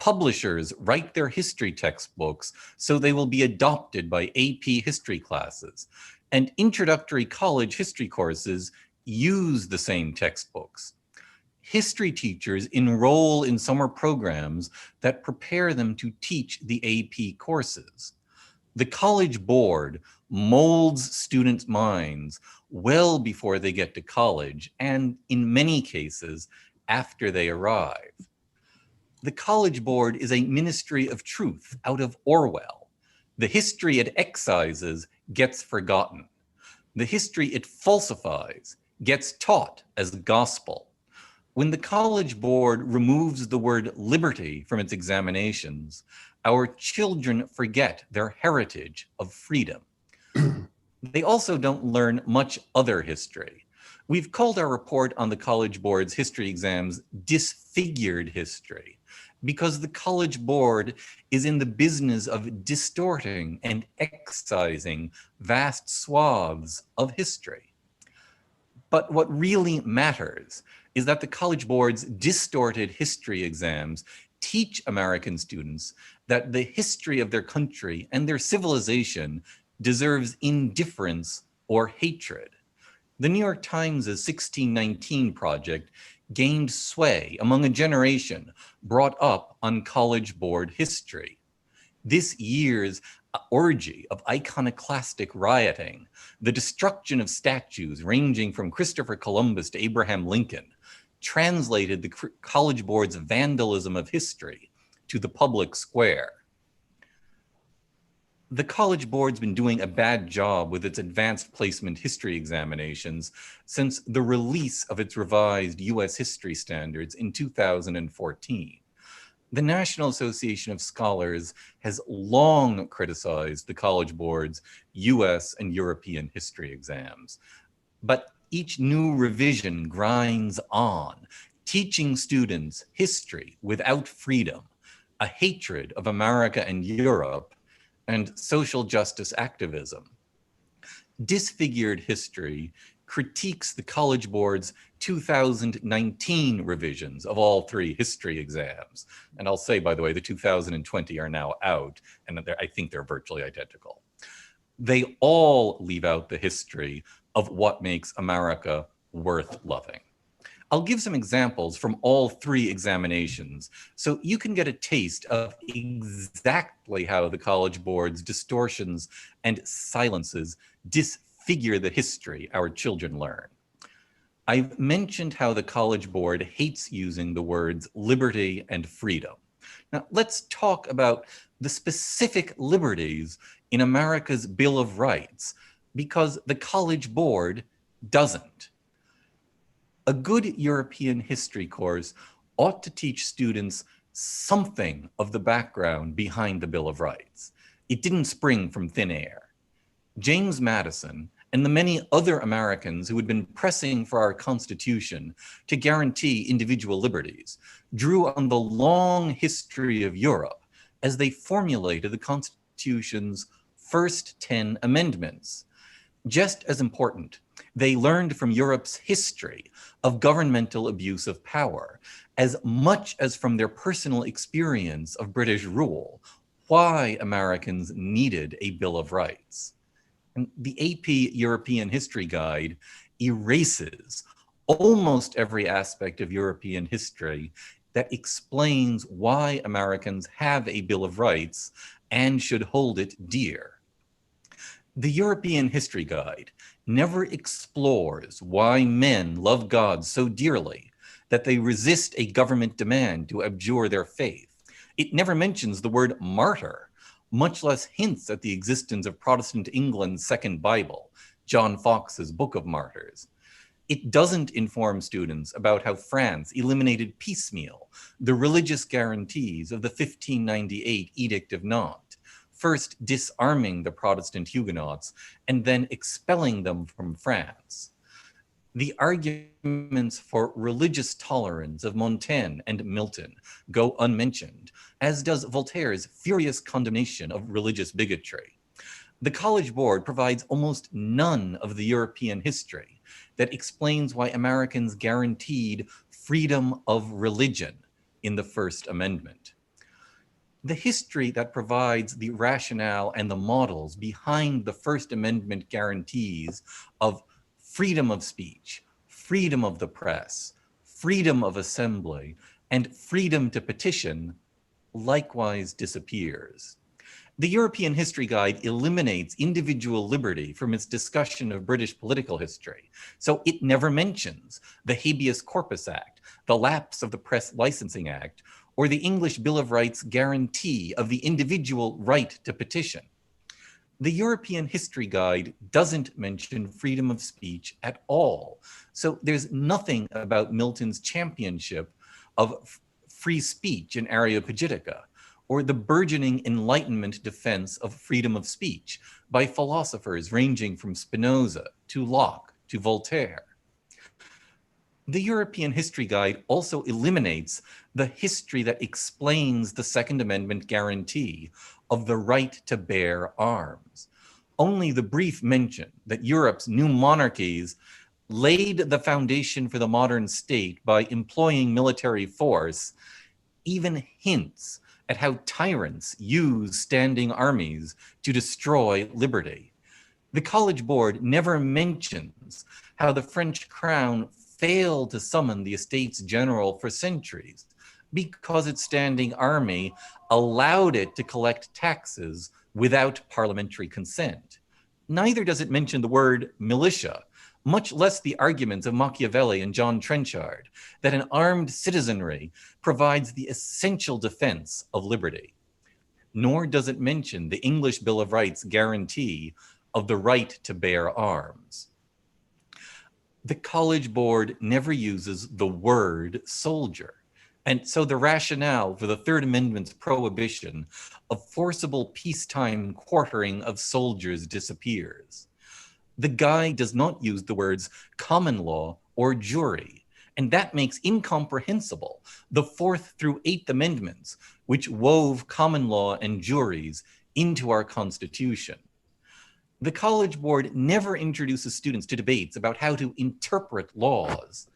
Publishers write their history textbooks so they will be adopted by AP history classes. And introductory college history courses use the same textbooks. History teachers enroll in summer programs that prepare them to teach the AP courses. The College Board molds students' minds well before they get to college, and in many cases, after they arrive. The College Board is a ministry of truth out of Orwell. The history it excises gets forgotten. The history it falsifies gets taught as gospel. When the College Board removes the word liberty from its examinations, our children forget their heritage of freedom. They also don't learn much other history. We've called our report on the College Board's history exams disfigured history, because the College Board is in the business of distorting and excising vast swaths of history. But what really matters is that the College Board's distorted history exams teach American students that the history of their country and their civilization deserves indifference or hatred. The New York Times' 1619 project gained sway among a generation brought up on College Board history. This year's orgy of iconoclastic rioting, the destruction of statues ranging from Christopher Columbus to Abraham Lincoln, translated the College Board's vandalism of history to the public square. The College Board's been doing a bad job with its advanced placement history examinations since the release of its revised US history standards in 2014. The National Association of Scholars has long criticized the College Board's US and European history exams. But each new revision grinds on, teaching students history without freedom, a hatred of America and Europe, and social justice activism. Disfigured history critiques the College Board's 2019 revisions of all three history exams. And I'll say, by the way, the 2020 are now out, and I think they're virtually identical. They all leave out the history of what makes America worth loving. I'll give some examples from all three examinations so you can get a taste of exactly how the College Board's distortions and silences disfigure the history our children learn. I've mentioned how the College Board hates using the words liberty and freedom. Now, let's talk about the specific liberties in America's Bill of Rights, because the College Board doesn't. A good European history course ought to teach students something of the background behind the Bill of Rights. It didn't spring from thin air. James Madison and the many other Americans who had been pressing for our Constitution to guarantee individual liberties drew on the long history of Europe as they formulated the Constitution's first 10 amendments. Just as important, they learned from Europe's history of governmental abuse of power, as much as from their personal experience of British rule, why Americans needed a Bill of Rights. And the AP European History Guide erases almost every aspect of European history that explains why Americans have a Bill of Rights and should hold it dear. The European History Guide never explores why men love God so dearly that they resist a government demand to abjure their faith. It never mentions the word martyr, much less hints at the existence of Protestant England's second Bible, John Fox's Book of Martyrs. It doesn't inform students about how France eliminated piecemeal the religious guarantees of the 1598 Edict of Nantes, first disarming the Protestant Huguenots and then expelling them from France. The arguments for religious tolerance of Montaigne and Milton go unmentioned, as does Voltaire's furious condemnation of religious bigotry. The College Board provides almost none of the European history that explains why Americans guaranteed freedom of religion in the First Amendment. The history that provides the rationale and the models behind the First Amendment guarantees of freedom of speech, freedom of the press, freedom of assembly, and freedom to petition likewise disappears. The European History Guide eliminates individual liberty from its discussion of British political history, so it never mentions the Habeas Corpus Act, the lapse of the Press Licensing Act, or the English Bill of Rights guarantee of the individual right to petition. The European History Guide doesn't mention freedom of speech at all, so there's nothing about Milton's championship of free speech in Areopagitica, or the burgeoning Enlightenment defense of freedom of speech by philosophers ranging from Spinoza to Locke to Voltaire. The European History Guide also eliminates the history that explains the Second Amendment guarantee of the right to bear arms. Only the brief mention that Europe's new monarchies laid the foundation for the modern state by employing military force even hints at how tyrants use standing armies to destroy liberty. The College Board never mentions how the French crown failed to summon the Estates General for centuries because its standing army allowed it to collect taxes without parliamentary consent. Neither does it mention the word militia, much less the arguments of Machiavelli and John Trenchard, that an armed citizenry provides the essential defense of liberty. Nor does it mention the English Bill of Rights guarantee of the right to bear arms. The College Board never uses the word soldier. And so the rationale for the Third Amendment's prohibition of forcible peacetime quartering of soldiers disappears. The guide does not use the words common law or jury, and that makes incomprehensible the Fourth through Eighth Amendments, which wove common law and juries into our Constitution. The College Board never introduces students to debates about how to interpret laws.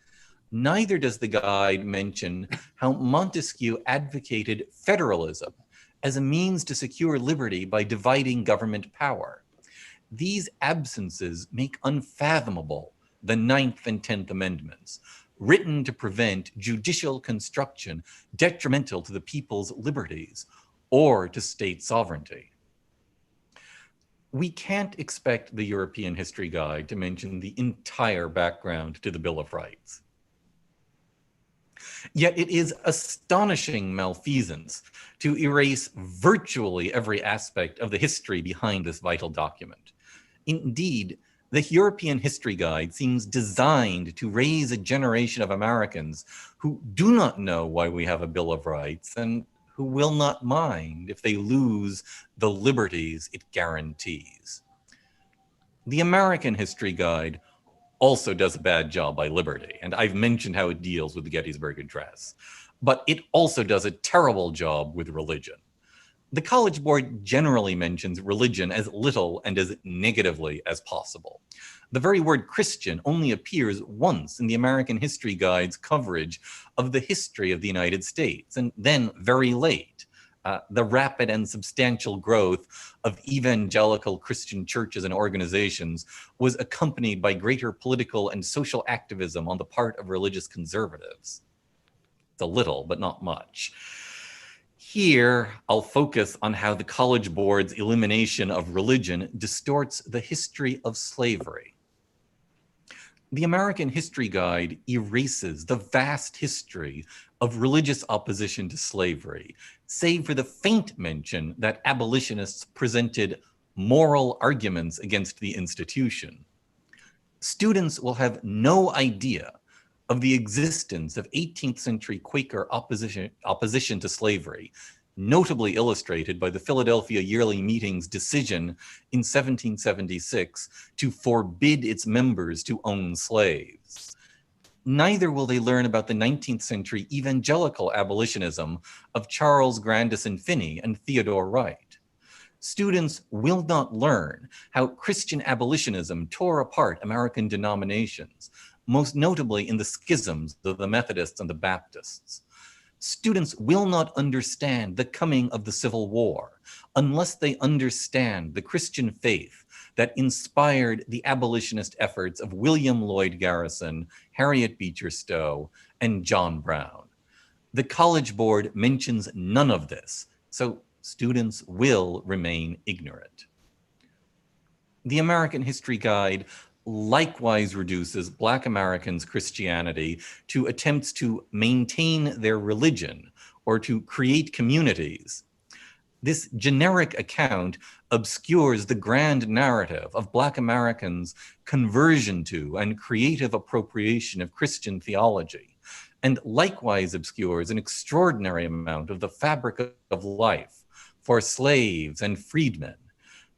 Neither does the guide mention how Montesquieu advocated federalism as a means to secure liberty by dividing government power. These absences make unfathomable the Ninth and 10th Amendments, written to prevent judicial construction detrimental to the people's liberties or to state sovereignty. We can't expect the European History Guide to mention the entire background to the Bill of Rights. Yet it is astonishing malfeasance to erase virtually every aspect of the history behind this vital document. Indeed, the European History Guide seems designed to raise a generation of Americans who do not know why we have a Bill of Rights and who will not mind if they lose the liberties it guarantees. The American History Guide also does a bad job by liberty, and I've mentioned how it deals with the Gettysburg Address, but it also does a terrible job with religion. The College Board generally mentions religion as little and as negatively as possible. The very word Christian only appears once in the American History Guide's coverage of the history of the United States, and then very late. The rapid and substantial growth of evangelical Christian churches and organizations was accompanied by greater political and social activism on the part of religious conservatives. It's a little, but not much. Here, I'll focus on how the College Board's elimination of religion distorts the history of slavery. The American History Guide erases the vast history of religious opposition to slavery, save for the faint mention that abolitionists presented moral arguments against the institution. Students will have no idea of the existence of 18th century Quaker opposition to slavery, notably illustrated by the Philadelphia Yearly Meeting's decision in 1776 to forbid its members to own slaves. Neither will they learn about the 19th century evangelical abolitionism of Charles Grandison Finney and Theodore Wright. Students will not learn how Christian abolitionism tore apart American denominations, most notably in the schisms of the Methodists and the Baptists. Students will not understand the coming of the Civil War unless they understand the Christian faith that inspired the abolitionist efforts of William Lloyd Garrison, Harriet Beecher Stowe, and John Brown. The College Board mentions none of this, so students will remain ignorant. The American History Guide likewise reduces Black Americans' Christianity to attempts to maintain their religion or to create communities. This generic account obscures the grand narrative of Black Americans' conversion to and creative appropriation of Christian theology, and likewise obscures an extraordinary amount of the fabric of life for slaves and freedmen.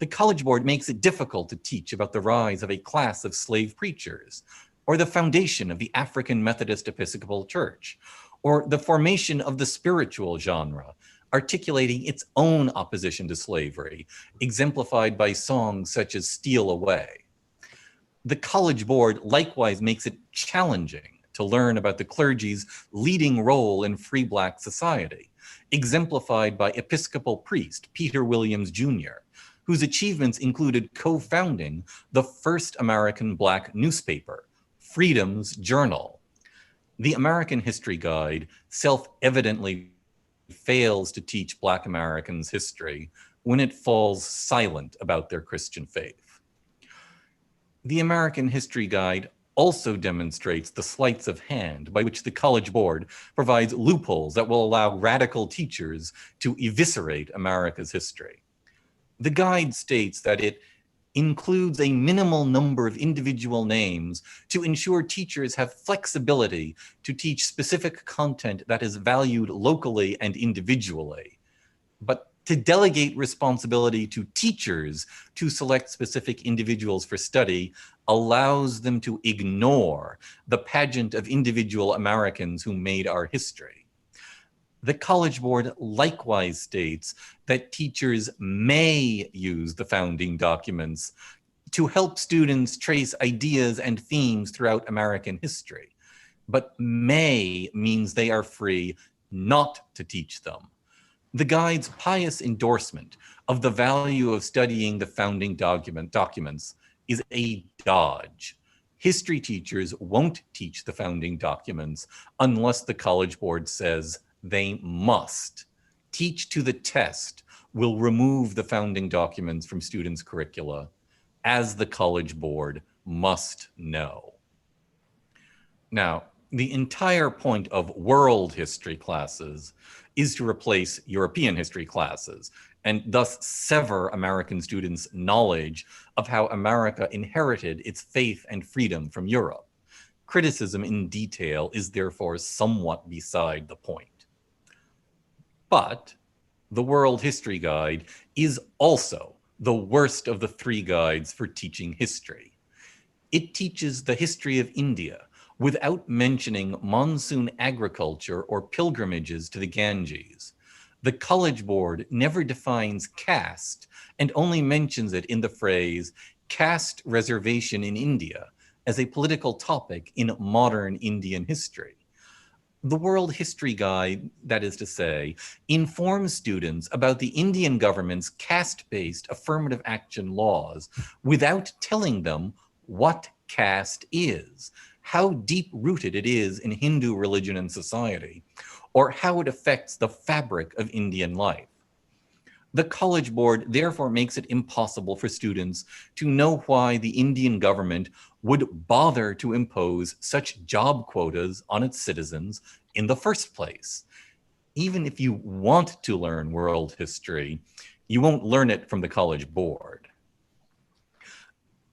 The College Board makes it difficult to teach about the rise of a class of slave preachers, or the foundation of the African Methodist Episcopal Church, or the formation of the spiritual genre, articulating its own opposition to slavery, exemplified by songs such as Steal Away. The College Board likewise makes it challenging to learn about the clergy's leading role in free Black society, exemplified by Episcopal priest Peter Williams Jr., whose achievements included co-founding the first American Black newspaper, Freedom's Journal. The American History Guide self-evidently fails to teach Black Americans history when it falls silent about their Christian faith. The American History Guide also demonstrates the sleights of hand by which the College Board provides loopholes that will allow radical teachers to eviscerate America's history. The guide states that it includes a minimal number of individual names to ensure teachers have flexibility to teach specific content that is valued locally and individually. But to delegate responsibility to teachers to select specific individuals for study allows them to ignore the pageant of individual Americans who made our history. The College Board likewise states that teachers may use the founding documents to help students trace ideas and themes throughout American history, but may means they are free not to teach them. The guide's pious endorsement of the value of studying the founding documents is a dodge. History teachers won't teach the founding documents unless the College Board says they must. Teach to the test will remove the founding documents from students' curricula, as the College Board must know. Now, the entire point of world history classes is to replace European history classes, and thus sever American students' knowledge of how America inherited its faith and freedom from Europe. Criticism in detail is therefore somewhat beside the point. But the World History Guide is also the worst of the three guides for teaching history. It teaches the history of India without mentioning monsoon agriculture or pilgrimages to the Ganges. The College Board never defines caste and only mentions it in the phrase caste reservation in India as a political topic in modern Indian history. The World History Guide, that is to say, informs students about the Indian government's caste-based affirmative action laws without telling them what caste is, how deep-rooted it is in Hindu religion and society, or how it affects the fabric of Indian life. The College Board therefore makes it impossible for students to know why the Indian government would bother to impose such job quotas on its citizens in the first place. Even if you want to learn world history, you won't learn it from the College Board.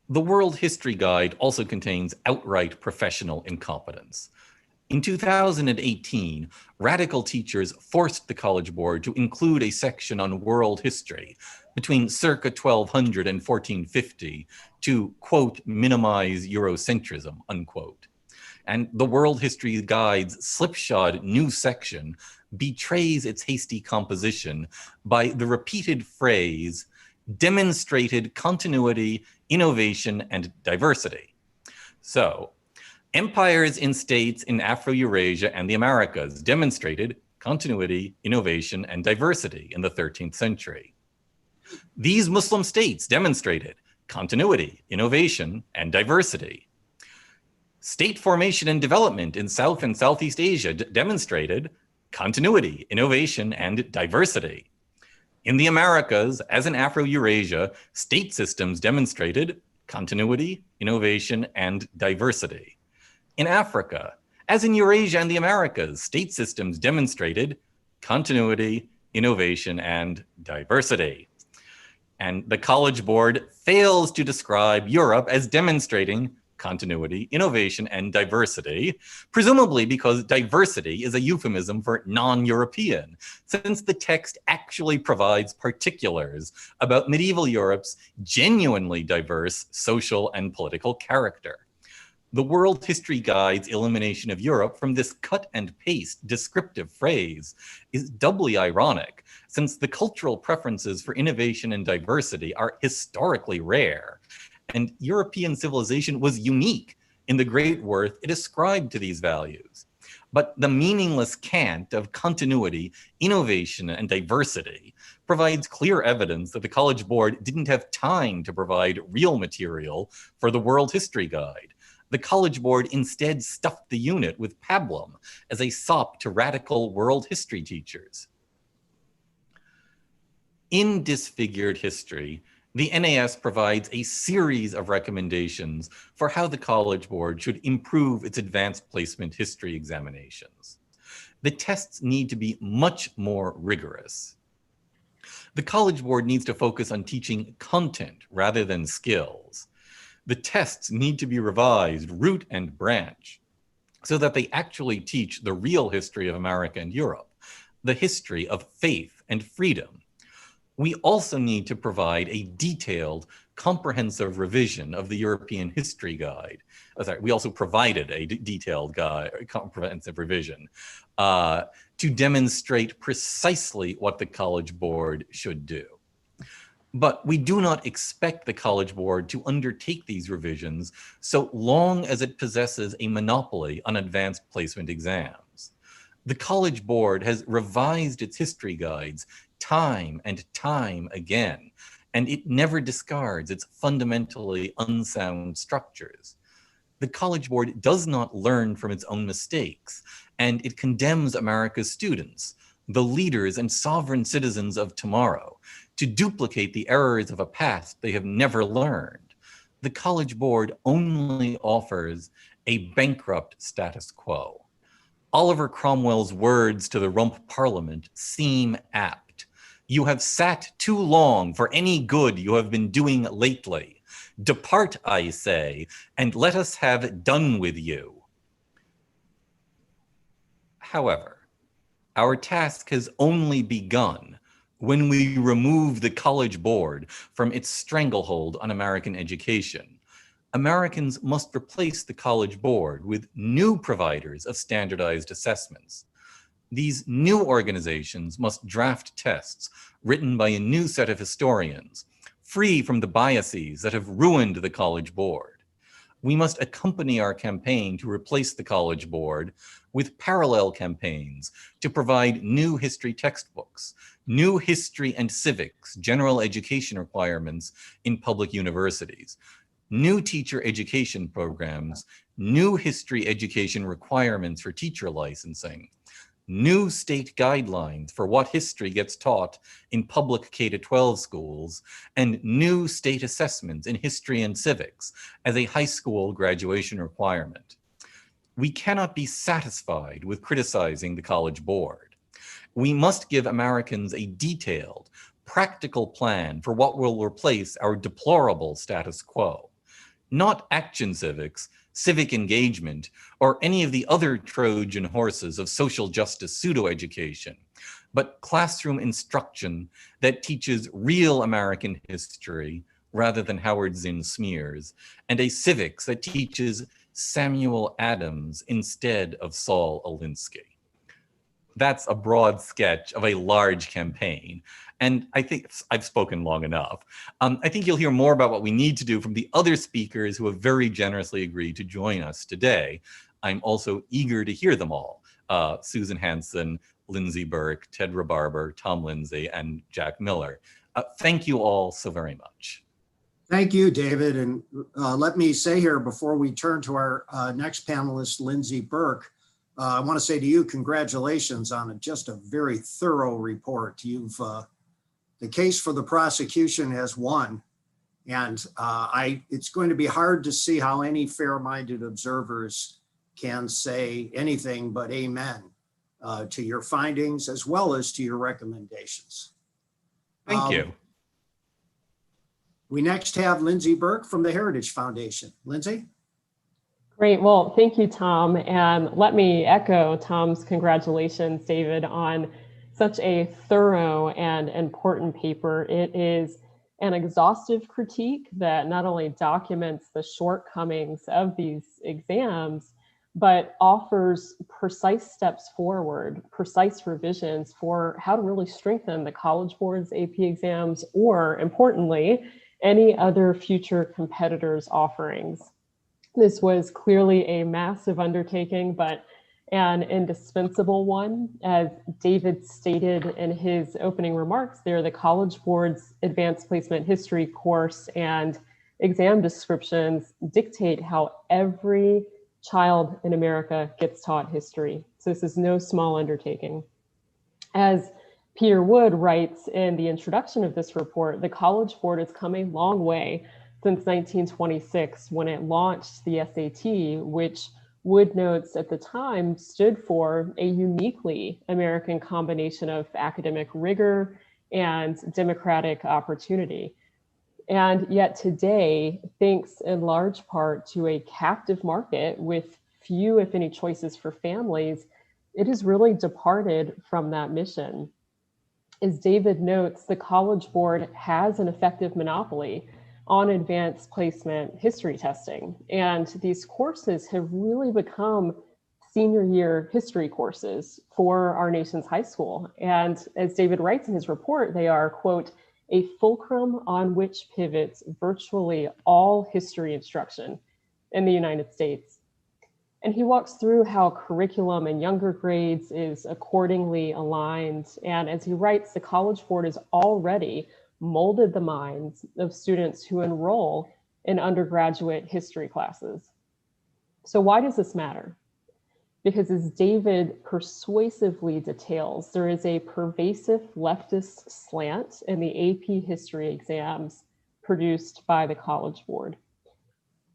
The World History Guide also contains outright professional incompetence. In 2018, radical teachers forced the College Board to include a section on world history between circa 1200 and 1450 to, quote, minimize Eurocentrism, unquote. And the World History Guide's slipshod new section betrays its hasty composition by the repeated phrase, demonstrated continuity, innovation, and diversity. So, empires in states in Afro-Eurasia and the Americas demonstrated continuity, innovation, and diversity in the 13th century. These Muslim states demonstrated continuity, innovation, and diversity. State formation and development in South and Southeast Asia demonstrated continuity, innovation, and diversity. In the Americas, as in Afro-Eurasia, state systems demonstrated continuity, innovation, and diversity. In Africa, as in Eurasia and the Americas, state systems demonstrated continuity, innovation, and diversity. And the College Board fails to describe Europe as demonstrating continuity, innovation, and diversity, presumably because diversity is a euphemism for non-European, since the text actually provides particulars about medieval Europe's genuinely diverse social and political character. The World History Guide's elimination of Europe from this cut and paste descriptive phrase is doubly ironic, since the cultural preferences for innovation and diversity are historically rare, and European civilization was unique in the great worth it ascribed to these values. But the meaningless cant of continuity, innovation, and diversity provides clear evidence that the College Board didn't have time to provide real material for the World History Guide. The College Board instead stuffed the unit with pablum as a sop to radical world history teachers. In Disfigured History, the NAS provides a series of recommendations for how the College Board should improve its advanced placement history examinations. The tests need to be much more rigorous. The College Board needs to focus on teaching content rather than skills. The tests need to be revised root and branch so that they actually teach the real history of America and Europe, the history of faith and freedom. We also need to provide a detailed, comprehensive revision of the European History Guide. We also provided a detailed guide, comprehensive revision to demonstrate precisely what the College Board should do. But we do not expect the College Board to undertake these revisions so long as it possesses a monopoly on advanced placement exams. The College Board has revised its history guides time and time again, and it never discards its fundamentally unsound structures. The College Board does not learn from its own mistakes, and it condemns America's students, the leaders and sovereign citizens of tomorrow, to duplicate the errors of a past they have never learned. The College Board only offers a bankrupt status quo. Oliver Cromwell's words to the Rump Parliament seem apt. You have sat too long for any good you have been doing lately. Depart, I say, and let us have done with you. However, our task has only begun when we remove the College Board from its stranglehold on American education. Americans must replace the College Board with new providers of standardized assessments. These new organizations must draft tests written by a new set of historians, free from the biases that have ruined the College Board. We must accompany our campaign to replace the College Board with parallel campaigns to provide new history textbooks, new history and civics, general education requirements in public universities, new teacher education programs, new history education requirements for teacher licensing, new state guidelines for what history gets taught in public K-12 schools, and new state assessments in history and civics as a high school graduation requirement. We cannot be satisfied with criticizing the College Board. We must give Americans a detailed, practical plan for what will replace our deplorable status quo. Not action civics, civic engagement, or any of the other Trojan horses of social justice pseudo-education, but classroom instruction that teaches real American history rather than Howard Zinn smears, and a civics that teaches Samuel Adams instead of Saul Alinsky. That's a broad sketch of a large campaign. And I think I've spoken long enough. I think you'll hear more about what we need to do from the other speakers who have very generously agreed to join us today. I'm also eager to hear them all. Susan Hansen, Lindsey Burke, Ted Rebarber, Tom Lindsey, and Jack Miller. Thank you all so very much. Thank you, David. And let me say here before we turn to our next panelist, Lindsey Burke, I want to say to you, congratulations on just a very thorough report. The case for the prosecution has won. And it's going to be hard to see how any fair-minded observers can say anything but amen to your findings as well as to your recommendations. Thank you. We next have Lindsey Burke from the Heritage Foundation. Lindsey? Great. Well, thank you, Tom. And let me echo Tom's congratulations, David, on such a thorough and important paper. It is an exhaustive critique that not only documents the shortcomings of these exams, but offers precise steps forward, precise revisions for how to really strengthen the College Board's AP exams, or importantly, any other future competitors' offerings. This was clearly a massive undertaking, but an indispensable one. As David stated in his opening remarks there, the College Board's Advanced Placement History course and exam descriptions dictate how every child in America gets taught history. So this is no small undertaking. As Peter Wood writes in the introduction of this report, the College Board has come a long way since 1926 when it launched the SAT, which Wood notes at the time stood for a uniquely American combination of academic rigor and democratic opportunity. And yet today, thanks in large part to a captive market with few, if any, choices for families, it has really departed from that mission. As David notes, the College Board has an effective monopoly on advanced placement history testing. And these courses have really become senior year history courses for our nation's high school. And as David writes in his report, they are, quote, a fulcrum on which pivots virtually all history instruction in the United States. And he walks through how curriculum in younger grades is accordingly aligned. And as he writes, the College Board has already molded the minds of students who enroll in undergraduate history classes. So why does this matter? Because as David persuasively details, there is a pervasive leftist slant in the AP history exams produced by the College Board.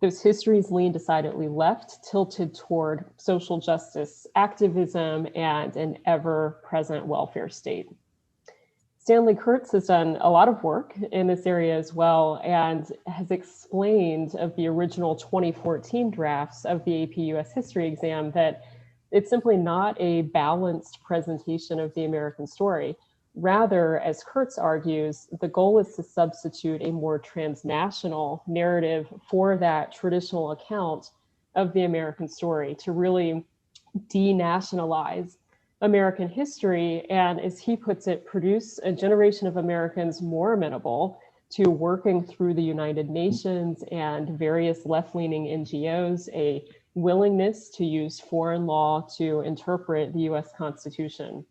Those histories lean decidedly left, tilted toward social justice activism and an ever-present welfare state. Stanley Kurtz has done a lot of work in this area as well and has explained of the original 2014 drafts of the AP US history exam that it's simply not a balanced presentation of the American story. Rather, as Kurtz argues, the goal is to substitute a more transnational narrative for that traditional account of the American story, to really denationalize American history, and as he puts it, produce a generation of Americans more amenable to working through the United Nations and various left-leaning NGOs, a willingness to use foreign law to interpret the US Constitution.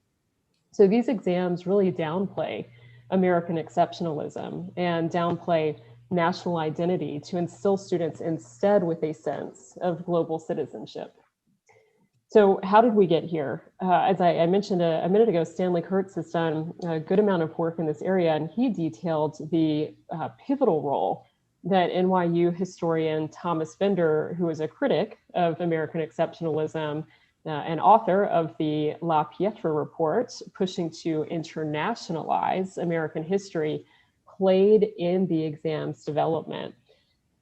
So these exams really downplay American exceptionalism and downplay national identity to instill students instead with a sense of global citizenship. So how did we get here? As I mentioned a minute ago, Stanley Kurtz has done a good amount of work in this area, and he detailed the pivotal role that NYU historian Thomas Bender, who is a critic of American exceptionalism and author of the La Pietra report, pushing to internationalize American history, played in the exam's development.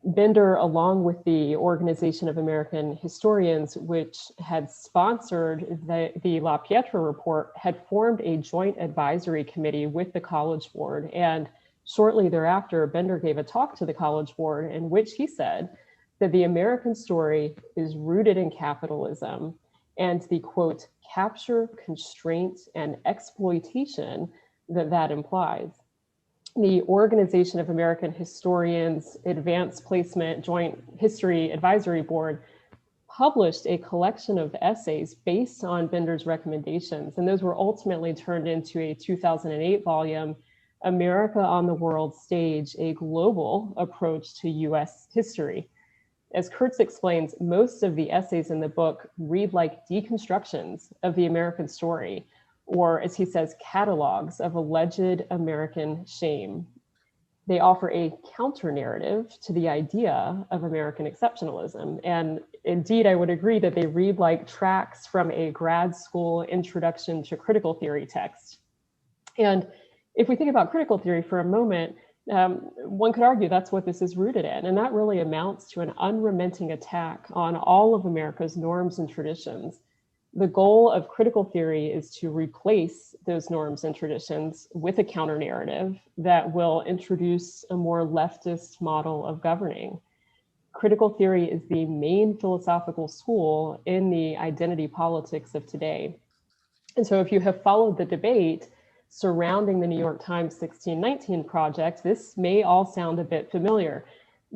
Bender, along with the Organization of American Historians, which had sponsored the La Pietra report, had formed a joint advisory committee with the College Board. And shortly thereafter, Bender gave a talk to the College Board in which he said that the American story is rooted in capitalism and the, quote, capture, constraint, and exploitation that implies. The Organization of American Historians Advanced Placement Joint History Advisory Board published a collection of essays based on Bender's recommendations, and those were ultimately turned into a 2008 volume, America on the World Stage, a Global Approach to US History. As Kurtz explains, most of the essays in the book read like deconstructions of the American story, or as he says, catalogs of alleged American shame. They offer a counter narrative to the idea of American exceptionalism. And indeed, I would agree that they read like tracks from a grad school introduction to critical theory text. And if we think about critical theory for a moment, one could argue that's what this is rooted in. And that really amounts to an unrelenting attack on all of America's norms and traditions. The goal of critical theory is to replace those norms and traditions with a counter narrative that will introduce a more leftist model of governing. Critical theory is the main philosophical school in the identity politics of today. And so if you have followed the debate surrounding the New York Times 1619 project, this may all sound a bit familiar.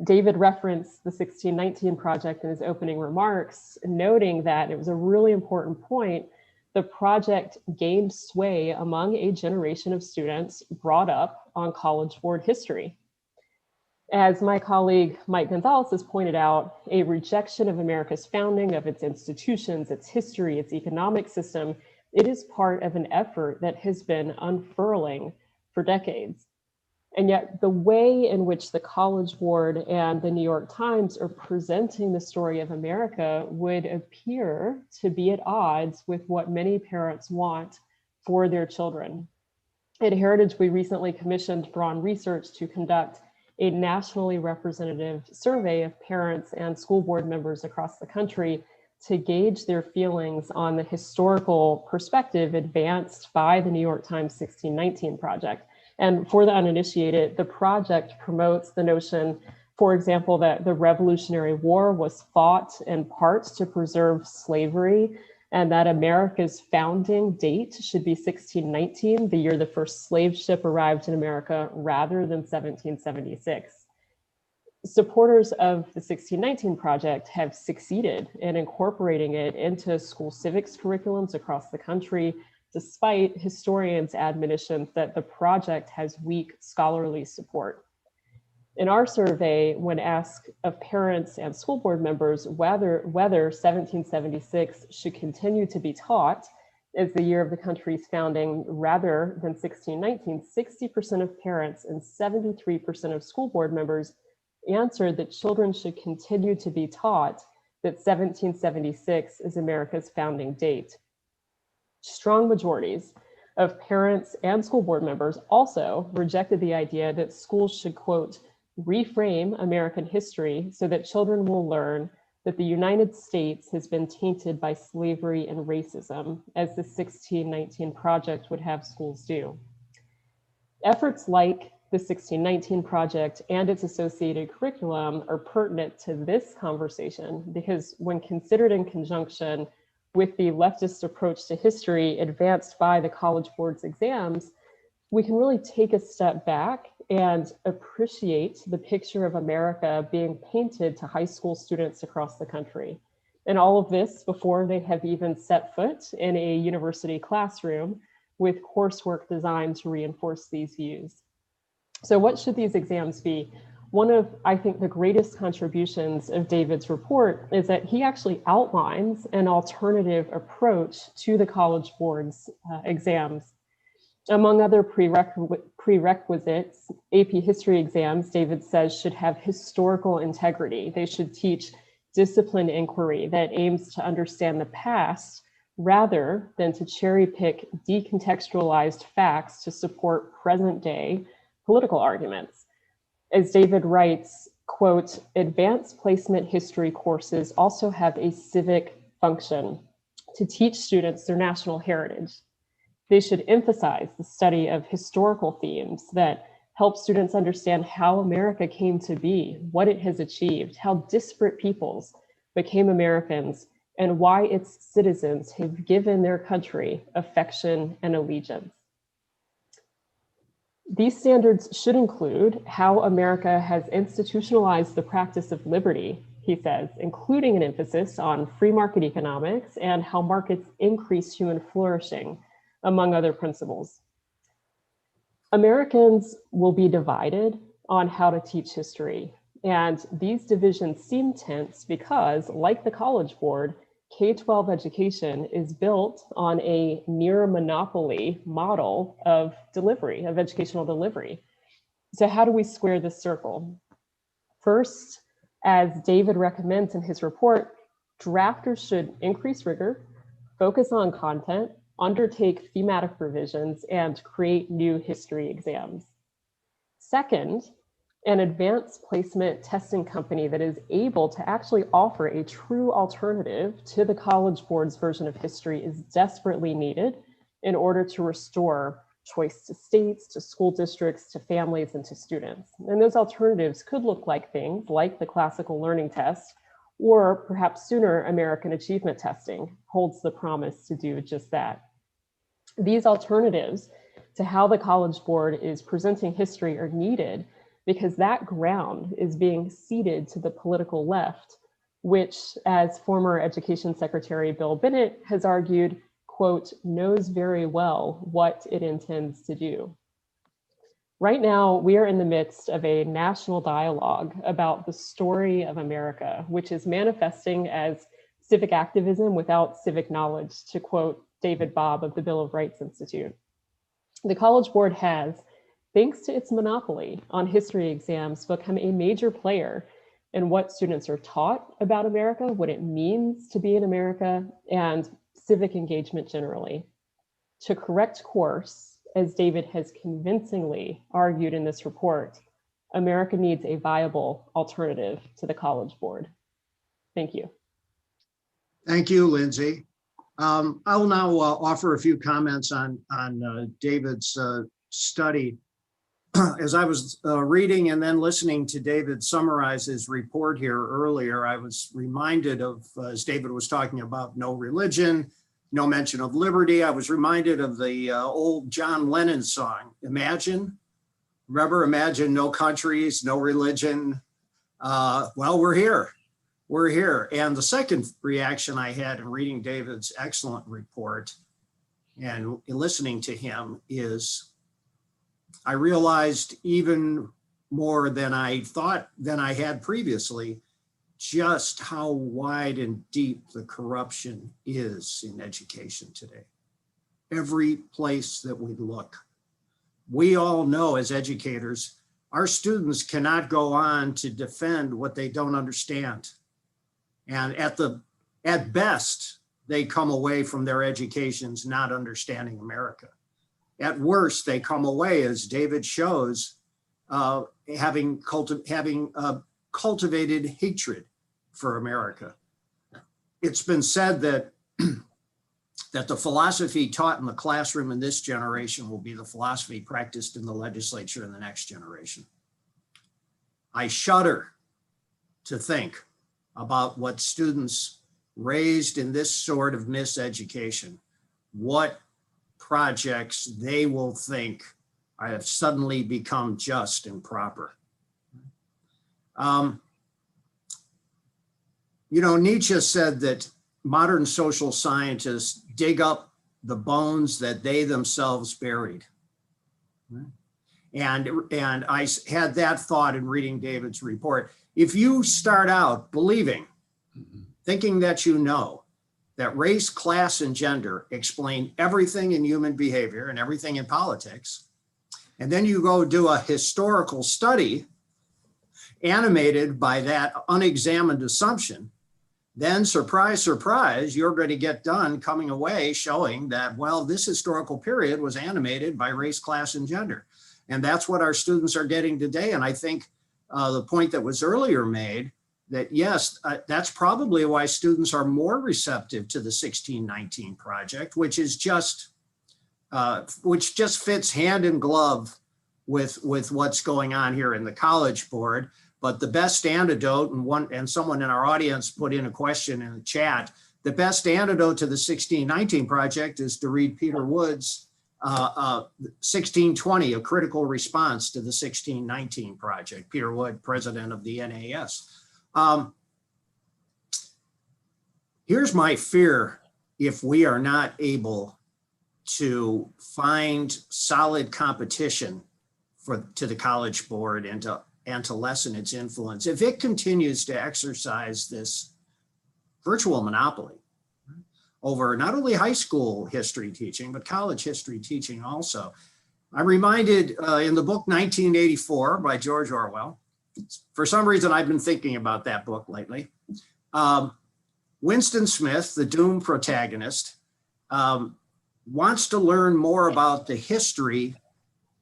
David referenced the 1619 project in his opening remarks, noting that it was a really important point. The project gained sway among a generation of students brought up on College Board history. As my colleague Mike Gonzalez has pointed out, a rejection of America's founding, of its institutions, its history, its economic system, it is part of an effort that has been unfurling for decades. And yet the way in which the College Board and the New York Times are presenting the story of America would appear to be at odds with what many parents want for their children. At Heritage, we recently commissioned Braun Research to conduct a nationally representative survey of parents and school board members across the country to gauge their feelings on the historical perspective advanced by the New York Times 1619 project. And for the uninitiated, the project promotes the notion, for example, that the Revolutionary War was fought in part to preserve slavery, and that America's founding date should be 1619, the year the first slave ship arrived in America, rather than 1776. Supporters of the 1619 project have succeeded in incorporating it into school civics curriculums across the country, despite historians' admonitions that the project has weak scholarly support. In our survey, when asked of parents and school board members whether 1776 should continue to be taught as the year of the country's founding rather than 1619, 60% of parents and 73% of school board members answered that children should continue to be taught that 1776 is America's founding date. Strong majorities of parents and school board members also rejected the idea that schools should, quote, reframe American history so that children will learn that the United States has been tainted by slavery and racism, as the 1619 project would have schools do. Efforts like the 1619 project and its associated curriculum are pertinent to this conversation because when considered in conjunction with the leftist approach to history advanced by the College Board's exams, we can really take a step back and appreciate the picture of America being painted to high school students across the country. And all of this before they have even set foot in a university classroom with coursework designed to reinforce these views. So what should these exams be? One of, I think, the greatest contributions of David's report is that he actually outlines an alternative approach to the College Board's exams. Among other prerequisites, AP history exams, David says, should have historical integrity. They should teach disciplined inquiry that aims to understand the past rather than to cherry pick decontextualized facts to support present day political arguments. As David writes, quote, advanced placement history courses also have a civic function to teach students their national heritage. They should emphasize the study of historical themes that help students understand how America came to be, what it has achieved, how disparate peoples became Americans, and why its citizens have given their country affection and allegiance. These standards should include how America has institutionalized the practice of liberty, he says, including an emphasis on free market economics and how markets increase human flourishing, among other principles. Americans will be divided on how to teach history, and these divisions seem tense because, like the College Board, K-12 education is built on a near monopoly model of delivery, of educational delivery. So how do we square this circle? First, as David recommends in his report, drafters should increase rigor, focus on content, undertake thematic revisions, and create new history exams. Second, an advanced placement testing company that is able to actually offer a true alternative to the College Board's version of history is desperately needed in order to restore choice to states, to school districts, to families, and to students. And those alternatives could look like things like the classical learning test, or perhaps sooner, American achievement testing holds the promise to do just that. These alternatives to how the College Board is presenting history are needed because that ground is being ceded to the political left, which, as former Education Secretary Bill Bennett has argued, quote, knows very well what it intends to do. Right now, we are in the midst of a national dialogue about the story of America, which is manifesting as civic activism without civic knowledge, to quote David Bobb of the Bill of Rights Institute. The College Board has, thanks to its monopoly on history exams, become a major player in what students are taught about America, what it means to be in America, and civic engagement generally. To correct course, as David has convincingly argued in this report, America needs a viable alternative to the College Board. Thank you. Thank you, Lindsey. I'll now offer a few comments on David's study. As I was reading and then listening to David summarize his report here earlier, I was reminded of, as David was talking about no religion, no mention of liberty, I was reminded of the old John Lennon song, Imagine. Remember, imagine no countries, no religion. Well, we're here. We're here. And the second reaction I had in reading David's excellent report and listening to him is I realized even more than I thought than I had previously, just how wide and deep the corruption is in education today. Every place that we look. We all know as educators, our students cannot go on to defend what they don't understand. And at best, they come away from their educations not understanding America. At worst, they come away, as David shows, having cultivated hatred for America. It's been said that, that the philosophy taught in the classroom in this generation will be the philosophy practiced in the legislature in the next generation. I shudder to think about what students raised in this sort of miseducation, what projects they will think have suddenly become just and proper. You know, Nietzsche said that modern social scientists dig up the bones that they themselves buried. And I had that thought in reading David's report. If you start out believing, thinking that you know, that race, class, and gender explain everything in human behavior and everything in politics, and then you go do a historical study animated by that unexamined assumption, then surprise, surprise, you're going to get done coming away showing that, well, this historical period was animated by race, class, and gender. And that's what our students are getting today. And I think the point that was earlier made, that yes, that's probably why students are more receptive to the 1619 project, which is just, which just fits hand in glove with what's going on here in the College Board. But the best antidote, and someone in our audience put in a question in the chat, the best antidote to the 1619 project is to read Peter Wood's 1620, A Critical Response to the 1619 project. Peter Wood, president of the NAS. Here's my fear if we are not able to find solid competition to the College Board and to lessen its influence. If it continues to exercise this virtual monopoly over not only high school history teaching, but college history teaching also. I'm reminded in the book 1984 by George Orwell. For some reason, I've been thinking about that book lately. Winston Smith, the doomed protagonist, wants to learn more about the history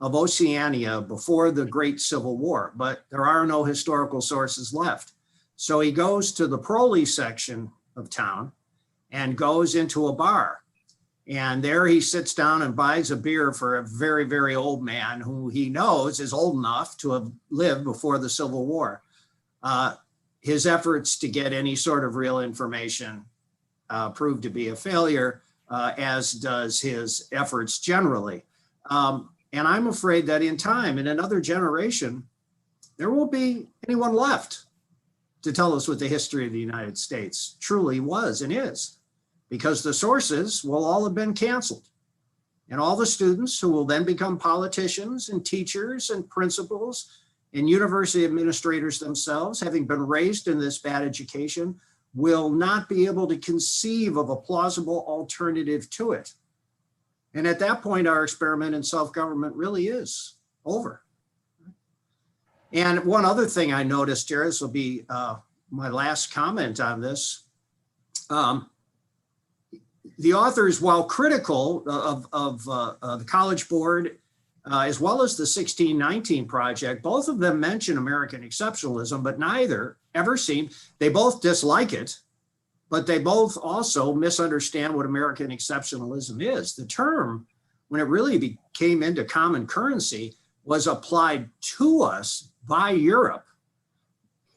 of Oceania before the Great Civil War, but there are no historical sources left. So he goes to the Proley section of town and goes into a bar. And there he sits down and buys a beer for a very, very old man who he knows is old enough to have lived before the Civil War. His efforts to get any sort of real information prove to be a failure, as does his efforts generally. And I'm afraid that in time, in another generation, there won't be anyone left to tell us what the history of the United States truly was and is, because the sources will all have been canceled. And all the students who will then become politicians and teachers and principals and university administrators themselves, having been raised in this bad education, will not be able to conceive of a plausible alternative to it. And at that point, our experiment in self-government really is over. And one other thing I noticed here, this will be my last comment on this. The authors, while critical of the College Board, as well as the 1619 Project, both of them mention American exceptionalism, but neither ever seem, they both dislike it, but they both also misunderstand what American exceptionalism is. The term, when it really came into common currency, was applied to us by Europe.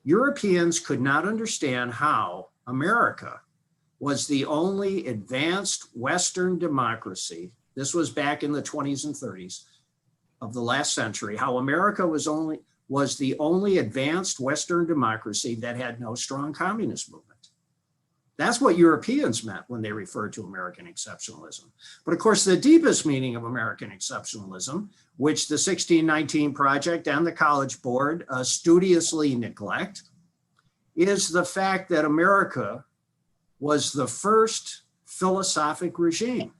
Europeans could not understand how America was the only advanced Western democracy. This was back in the 20s and 30s of the last century, how America was the only advanced Western democracy that had no strong communist movement. That's what Europeans meant when they referred to American exceptionalism. But of course, the deepest meaning of American exceptionalism, which the 1619 Project and the College Board studiously neglect, is the fact that America was the first philosophic regime.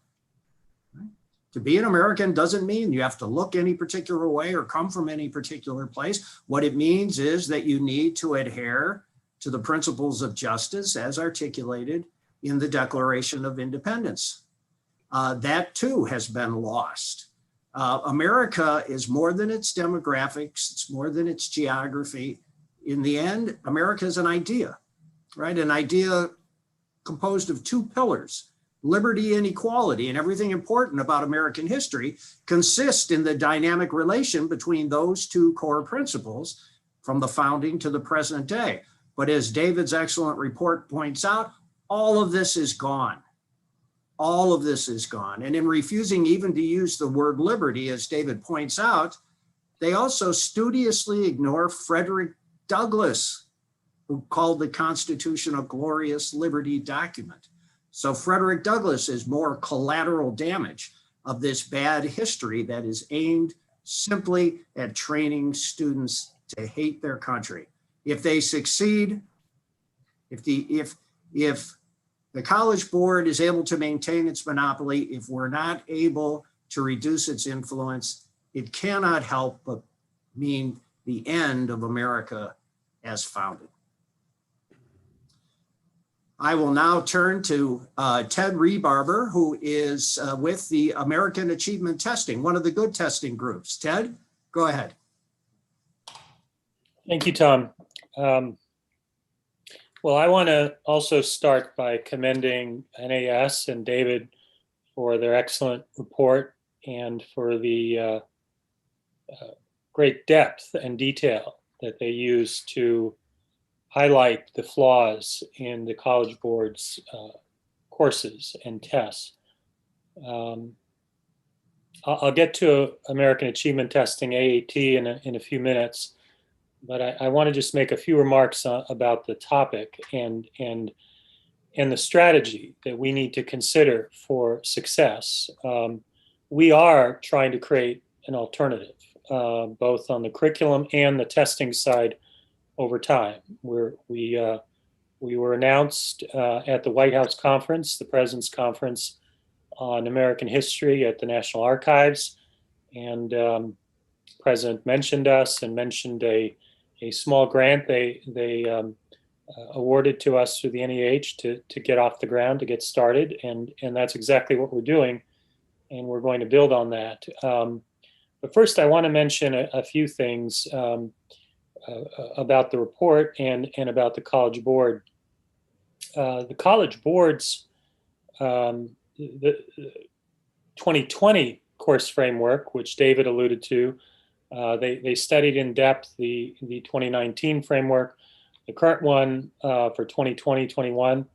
To be an American doesn't mean you have to look any particular way or come from any particular place. What it means is that you need to adhere to the principles of justice as articulated in the Declaration of Independence. That too has been lost. America is more than its demographics, it's more than its geography. In the end, America is an idea, right? An idea composed of two pillars, liberty and equality, and everything important about American history consists in the dynamic relation between those two core principles from the founding to the present day. But as David's excellent report points out, all of this is gone. All of this is gone. And in refusing even to use the word liberty, as David points out, they also studiously ignore Frederick Douglass, who called the Constitution a glorious liberty document. So Frederick Douglass is more collateral damage of this bad history that is aimed simply at training students to hate their country. If they succeed, if the College Board is able to maintain its monopoly, if we're not able to reduce its influence, it cannot help but mean the end of America as founded. I will now turn to Ted Rebarber, who is with the American Achievement Testing, one of the good testing groups. Ted, go ahead. Thank you, Tom. Well, I want to also start by commending NAS and David for their excellent report and for the great depth and detail that they use to highlight the flaws in the College Board's courses and tests. I'll get to American Achievement Testing, AAT, in a few minutes, but I want to just make a few remarks about the topic and and the strategy that we need to consider for success, we are trying to create an alternative, both on the curriculum and the testing side over time. We were announced at the White House conference, the President's Conference on American History at the National Archives, and President mentioned us and mentioned a small grant they awarded to us through the NEH to get off the ground, to get started, and that's exactly what we're doing, and we're going to build on that. But first, I want to mention a few things about the report and about the College Board. The College Board's the 2020 course framework, which David alluded to, they studied in depth the 2019 framework. The current one for 2020-21,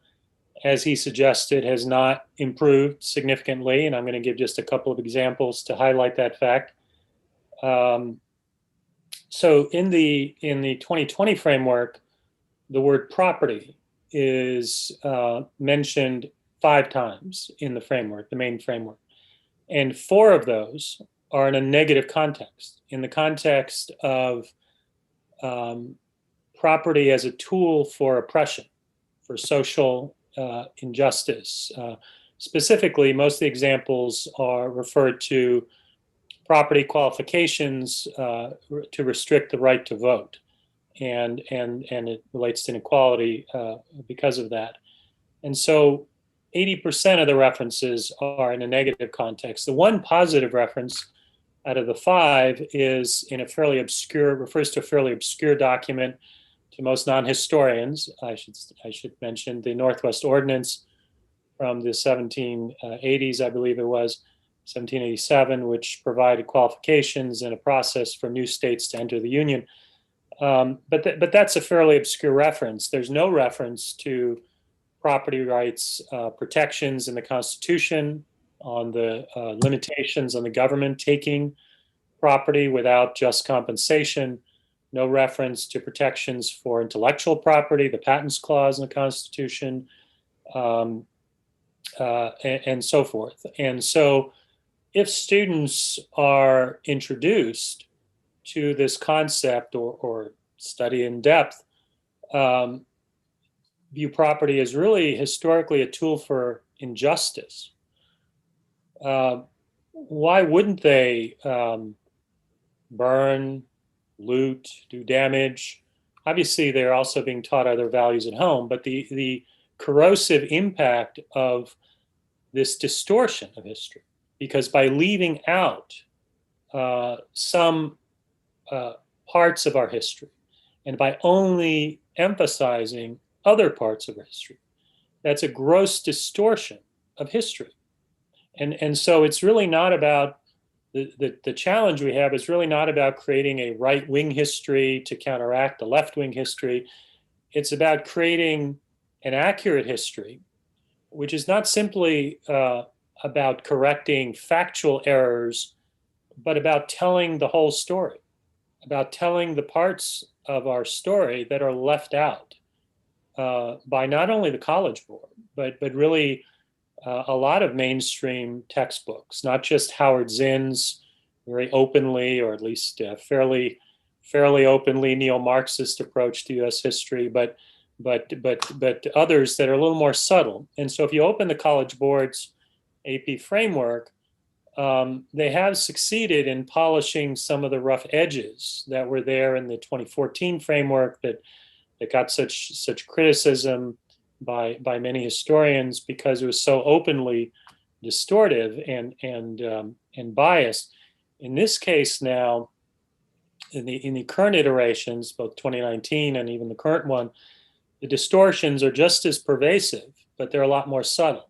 as he suggested, has not improved significantly, and I'm going to give just a couple of examples to highlight that fact. So in the 2020 framework, the word property is mentioned 5 times in the framework, the main framework, and 4 of those are in a negative context, in the context of property as a tool for oppression, for social injustice. Specifically, most of the examples are referred to property qualifications to restrict the right to vote, and it relates to inequality because of that. And so 80% of the references are in a negative context. The one positive reference out of the 5 is in a fairly obscure, refers to a fairly obscure document to most non-historians. I should mention the Northwest Ordinance from the 1780s, I believe it was, 1787, which provided qualifications and a process for new states to enter the Union. But that's a fairly obscure reference. There's no reference to property rights protections in the Constitution, on the limitations on the government taking property without just compensation, no reference to protections for intellectual property, the Patents Clause in the Constitution, and so forth. And so if students are introduced to this concept or study in depth, view property as really historically a tool for injustice, why wouldn't they burn, loot, do damage? Obviously, they're also being taught other values at home, but the corrosive impact of this distortion of history, because by leaving out some parts of our history and by only emphasizing other parts of our history, that's a gross distortion of history. And so it's really not about, the challenge we have is really not about creating a right-wing history to counteract the left-wing history. It's about creating an accurate history, which is not simply about correcting factual errors, but about telling the whole story, about telling the parts of our story that are left out by not only the College Board, but really a lot of mainstream textbooks, not just Howard Zinn's very openly, or at least fairly openly neo-Marxist approach to U.S. history, but others that are a little more subtle. And so if you open the College Board's AP framework, they have succeeded in polishing some of the rough edges that were there in the 2014 framework that got such criticism by many historians because it was so openly distortive and biased. In this case now, in the current iterations, both 2019 and even the current one, the distortions are just as pervasive, but they're a lot more subtle.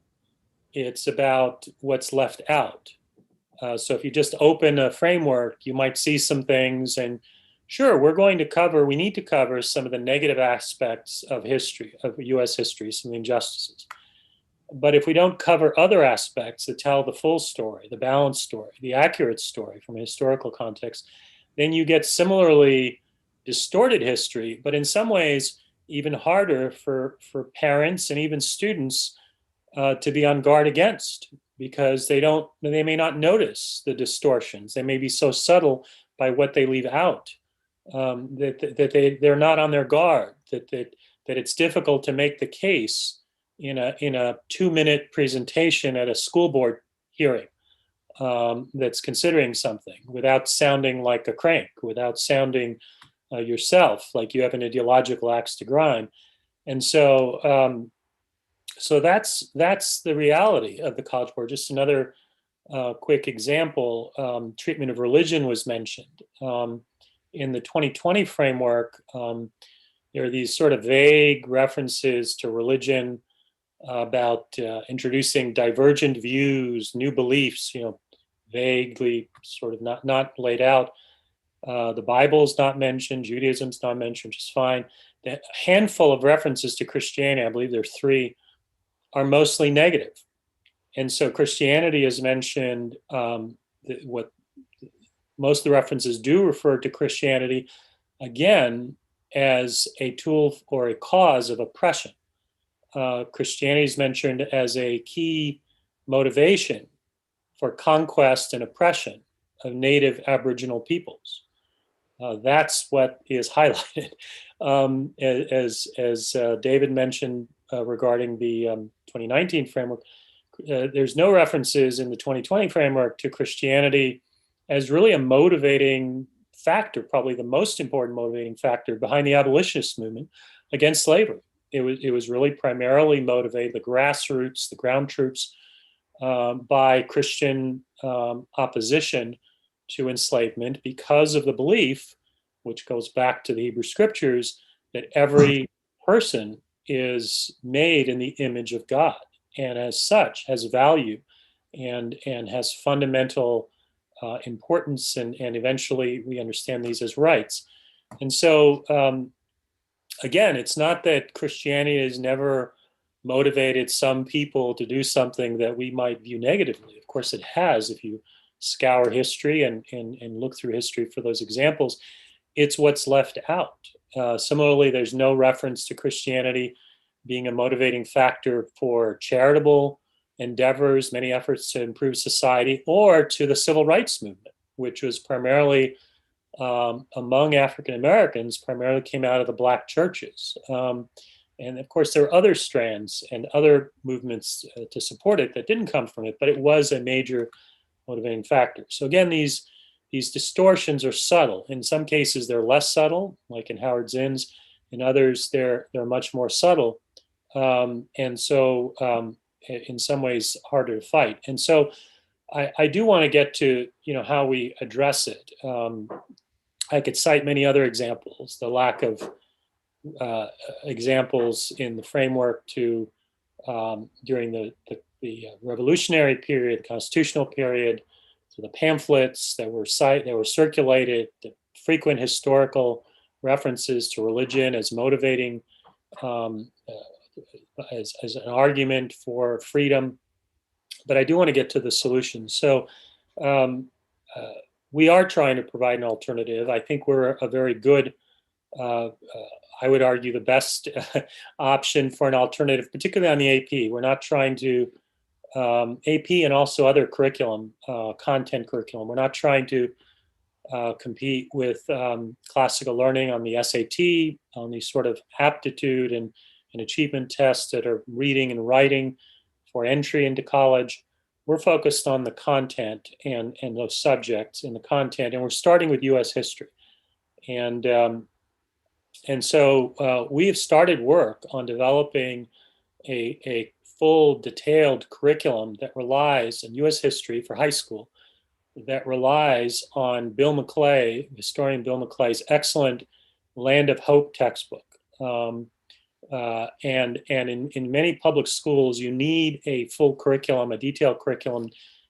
It's about what's left out. So if you just open a framework, you might see some things, and sure, we need to cover some of the negative aspects of history, of US history, some of the injustices. But if we don't cover other aspects that tell the full story, the balanced story, the accurate story from a historical context, then you get similarly distorted history, but in some ways, even harder for parents and even students to be on guard against, because they may not notice the distortions. They may be so subtle by what they leave out, that they're not on their guard, that it's difficult to make the case in a 2-minute presentation at a school board hearing that's considering something without sounding like a crank, without sounding yourself like you have an ideological axe to grind. And so so that's the reality of the College Board. Just another quick example, treatment of religion was mentioned. In the 2020 framework, there are these sort of vague references to religion about introducing divergent views, new beliefs, vaguely sort of not laid out. The Bible's not mentioned, Judaism's not mentioned, which is fine. A handful of references to Christianity, I believe there are 3, are mostly negative. And so Christianity is mentioned, what most of the references do refer to Christianity, again, as a tool or a cause of oppression. Christianity is mentioned as a key motivation for conquest and oppression of native Aboriginal peoples. That's what is highlighted. As David mentioned regarding the 2019 framework, there's no references in the 2020 framework to Christianity as really a motivating factor, probably the most important motivating factor behind the abolitionist movement against slavery. It was really primarily motivated, the grassroots, the ground troops, by Christian opposition to enslavement, because of the belief, which goes back to the Hebrew scriptures, that every person is made in the image of God, and as such has value and has fundamental importance, and eventually we understand these as rights. And so again, it's not that Christianity has never motivated some people to do something that we might view negatively. Of course it has, if you scour history and look through history for those examples. It's what's left out. Similarly, there's no reference to Christianity being a motivating factor for charitable endeavors, many efforts to improve society, or to the civil rights movement, which was primarily among African Americans, primarily came out of the Black churches. And of course, there are other strands and other movements to support it that didn't come from it, but it was a major motivating factor. So again, these distortions are subtle. In some cases, they're less subtle, like in Howard Zinn's. In others, they're much more subtle. And so in some ways, harder to fight. And so I do want to get to how we address it. I could cite many other examples, the lack of examples in the framework to during the revolutionary period, the constitutional period, so the pamphlets that were circulated, the frequent historical references to religion as motivating, as an argument for freedom. But I do want to get to the solutions. So we are trying to provide an alternative. I think we're a very good, I would argue the best option for an alternative, particularly on the AP. We're not trying to, AP and also other curriculum, content curriculum. We're not trying to compete with classical learning on the SAT, on these sort of aptitude and achievement tests that are reading and writing for entry into college. We're focused on the content and those subjects in the content, and we're starting with U.S. history. And so we have started work on developing a full, detailed curriculum that relies on U.S. history for high school, that relies on Bill McClay, historian Bill McClay's excellent Land of Hope textbook. And in many public schools, you need a full curriculum, a detailed curriculum,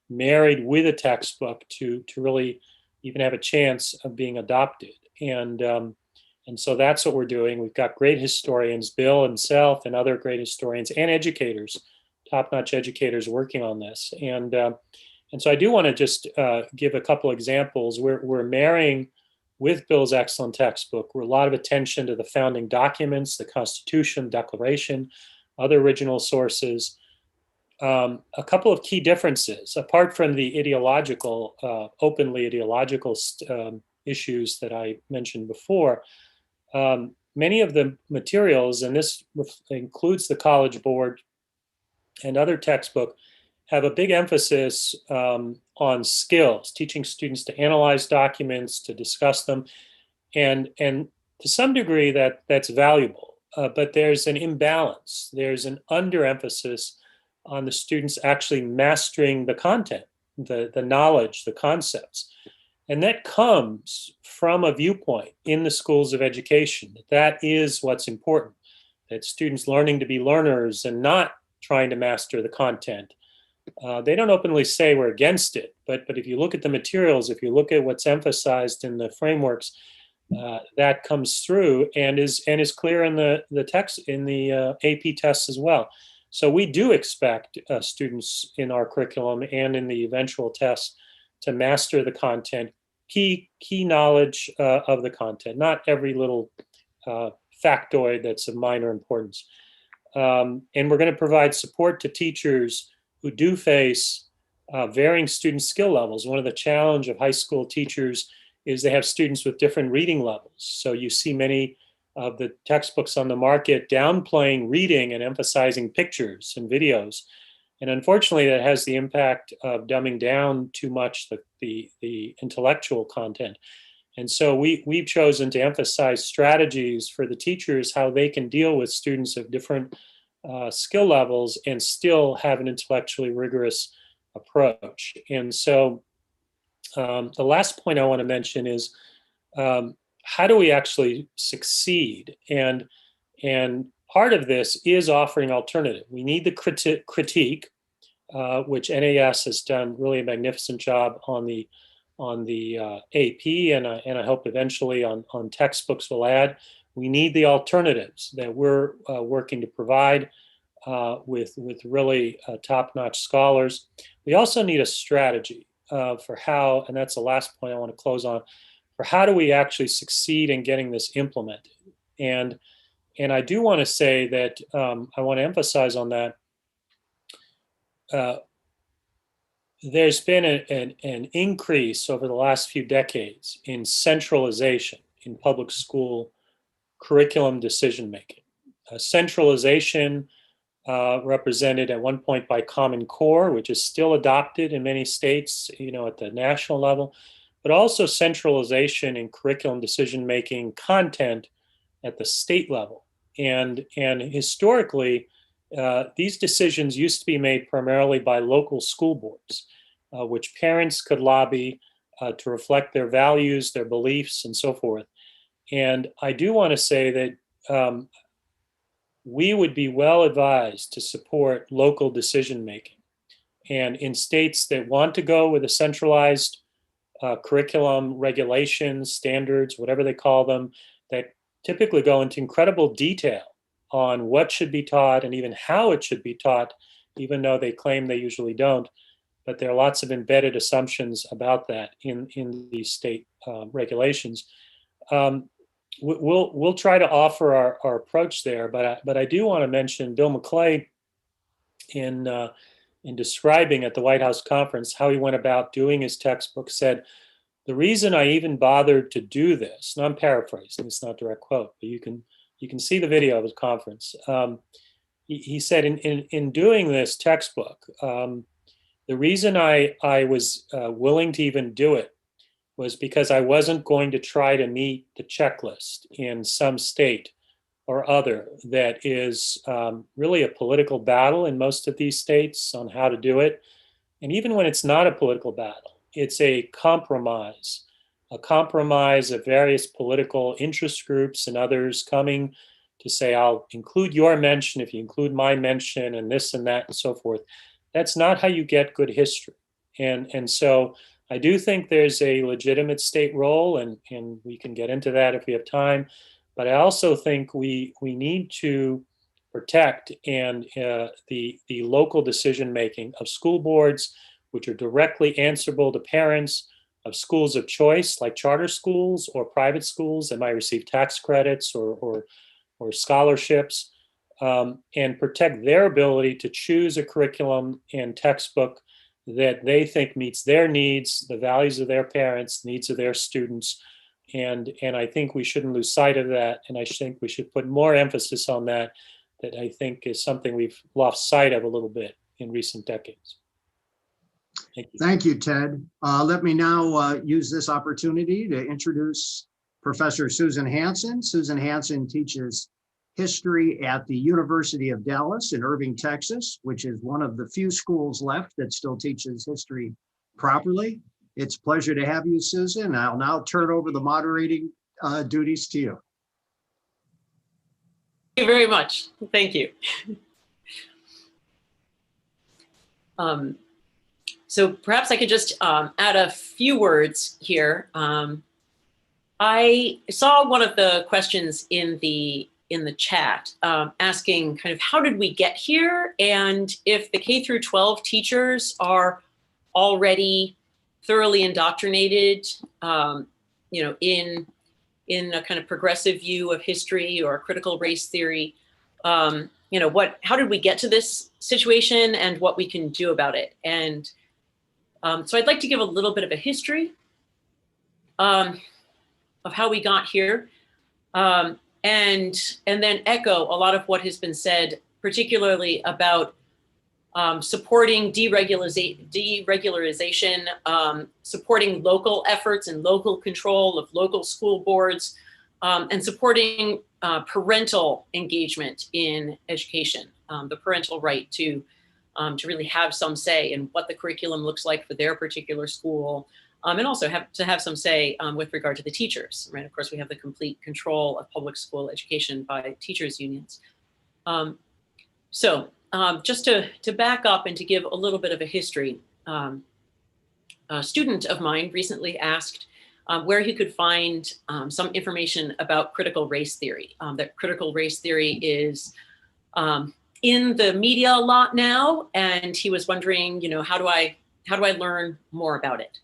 married with a textbook to really even have a chance of being adopted. And so that's what we're doing. We've got great historians, Bill himself and other great historians and educators, top-notch educators working on this. And so I do want to just give a couple examples. We're marrying with Bill's excellent textbook were a lot of attention to the founding documents, the Constitution, Declaration, other original sources. A couple of key differences, apart from the ideological, openly ideological issues that I mentioned before, many of the materials, and this includes the College Board and other textbook, have a big emphasis on skills, teaching students to analyze documents, to discuss them, and to some degree that's valuable. But there's an imbalance. There's an underemphasis on the students actually mastering the content, the knowledge, the concepts. And that comes from a viewpoint in the schools of education. That is what's important, that students learning to be learners and not trying to master the content. They don't openly say we're against it, but if you look at the materials, if you look at what's emphasized in the frameworks, that comes through and is clear in the text, in the AP tests as well. So we do expect students in our curriculum and in the eventual tests to master the content, key knowledge of the content, not every little factoid that's of minor importance. And we're going to provide support to teachers who do face varying student skill levels. One of the challenge of high school teachers is they have students with different reading levels. So you see many of the textbooks on the market downplaying reading and emphasizing pictures and videos. And unfortunately, that has the impact of dumbing down too much the intellectual content. And so we've chosen to emphasize strategies for the teachers, how they can deal with students of different skill levels and still have an intellectually rigorous approach. And so the last point I want to mention is how do we actually succeed? And part of this is offering alternative. We need the critique, which NAS has done really a magnificent job on the AP, and I hope eventually on textbooks will add. We need the alternatives that we're working to provide with really top-notch scholars. We also need a strategy for how, and that's the last point I want to close on, for how do we actually succeed in getting this implemented. And I do want to say that I want to emphasize on that. There's been an increase over the last few decades in centralization in public school curriculum decision-making. Centralization represented at one point by Common Core, which is still adopted in many states, at the national level, but also centralization in curriculum decision-making content at the state level. And historically, these decisions used to be made primarily by local school boards, which parents could lobby to reflect their values, their beliefs, and so forth. And I do want to say that we would be well advised to support local decision-making. And in states that want to go with a centralized curriculum, regulations, standards, whatever they call them, that typically go into incredible detail on what should be taught and even how it should be taught, even though they claim they usually don't. But there are lots of embedded assumptions about that in these state regulations. We'll try to offer our approach there, but I do want to mention Bill McClay in describing at the White House conference how he went about doing his textbook, said, the reason I even bothered to do this, and I'm paraphrasing, it's not a direct quote, but you can see the video of his conference. He said, in doing this textbook, the reason I was willing to even do it was because I wasn't going to try to meet the checklist in some state or other that is really a political battle in most of these states on how to do it. And even when it's not a political battle, it's a compromise of various political interest groups and others coming to say, I'll include your mention if you include my mention and this and that and so forth. That's not how you get good history. And so I do think there's a legitimate state role, and we can get into that if we have time. But I also think we need to protect the local decision making of school boards, which are directly answerable to parents, schools of choice, like charter schools or private schools that might receive tax credits or scholarships, and protect their ability to choose a curriculum and textbook that they think meets their needs, the values of their parents, needs of their students. And I think we shouldn't lose sight of that. And I think we should put more emphasis on that I think is something we've lost sight of a little bit in recent decades. Thank you. Thank you, Ted. Let me now use this opportunity to introduce Professor Susan Hansen. Susan Hansen teaches history at the University of Dallas in Irving, Texas, which is one of the few schools left that still teaches history properly. It's a pleasure to have you, Susan. I'll now turn over the moderating duties to you. Thank you very much. Thank you. So perhaps I could just add a few words here. I saw one of the questions in the chat asking kind of how did we get here, and if the K through 12 teachers are already thoroughly indoctrinated, in a kind of progressive view of history or critical race theory, how did we get to this situation and what we can do about it? And so I'd like to give a little bit of a history of how we got here, and then echo a lot of what has been said, particularly about supporting deregularization, supporting local efforts and local control of local school boards, and supporting parental engagement in education, the parental right to really have some say in what the curriculum looks like for their particular school, and also have some say with regard to the teachers, right? Of course, we have the complete control of public school education by teachers' unions. Just to back up and to give a little bit of a history, a student of mine recently asked where he could find some information about critical race theory, that critical race theory is in the media a lot now, and he was wondering, how do I learn more about it?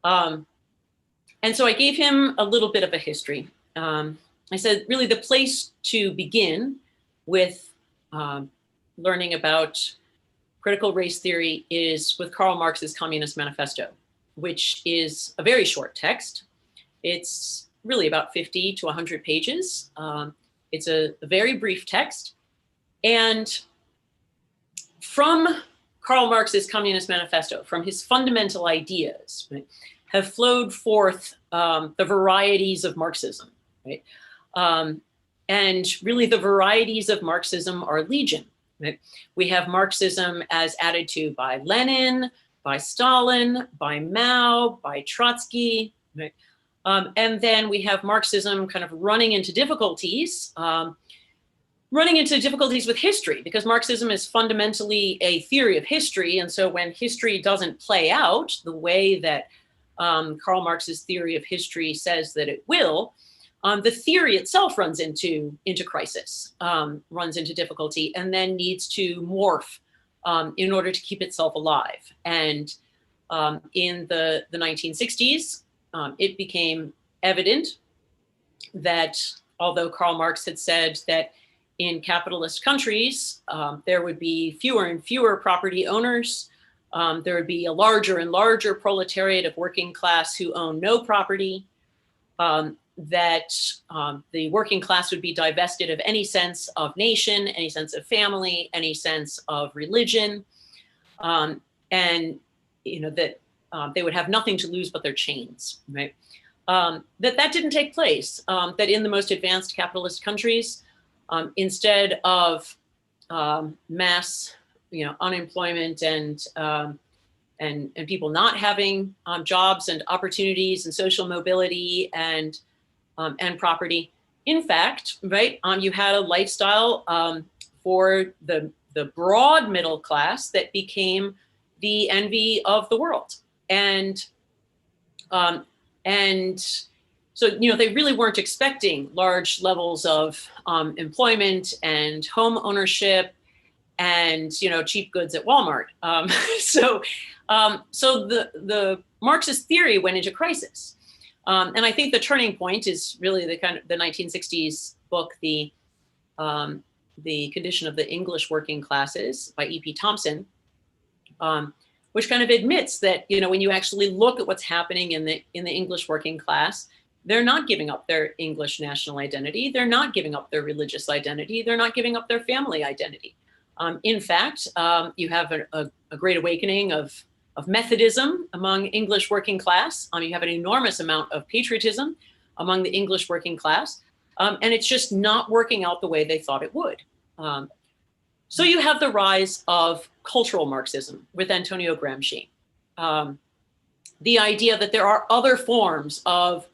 And so I gave him a little bit of a history. I said, really, the place to begin with learning about critical race theory is with Karl Marx's Communist Manifesto, which is a very short text. It's really about 50 to 100 pages. It's a very brief text. And from Karl Marx's Communist Manifesto, from his fundamental ideas, right, have flowed forth the varieties of Marxism, right? And really the varieties of Marxism are legion. Right? We have Marxism as added to by Lenin, by Stalin, by Mao, by Trotsky, right? And then we have Marxism kind of running into difficulties with history, because Marxism is fundamentally a theory of history. And so when history doesn't play out the way that Karl Marx's theory of history says that it will, the theory itself runs into crisis, runs into difficulty, and then needs to morph in order to keep itself alive. And in the 1960s, it became evident that although Karl Marx had said that in capitalist countries, there would be fewer and fewer property owners, there would be a larger and larger proletariat of working class who own no property, that the working class would be divested of any sense of nation, any sense of family, any sense of religion, and that they would have nothing to lose but their chains, right? That didn't take place. That in the most advanced capitalist countries, instead of mass, unemployment and people not having jobs and opportunities and social mobility and property. In fact, right, you had a lifestyle for the broad middle class that became the envy of the world, and so they really weren't expecting large levels of employment and home ownership and cheap goods at Walmart. So the Marxist theory went into crisis. And I think the turning point is really the 1960s book, The Condition of the English Working Classes by E.P. Thompson, which kind of admits that, when you actually look at what's happening in the English working class, they're not giving up their English national identity. They're not giving up their religious identity. They're not giving up their family identity. In fact, you have a great awakening of Methodism among English working class. You have an enormous amount of patriotism among the English working class. And it's just not working out the way they thought it would. So you have the rise of cultural Marxism with Antonio Gramsci. The idea that there are other forms of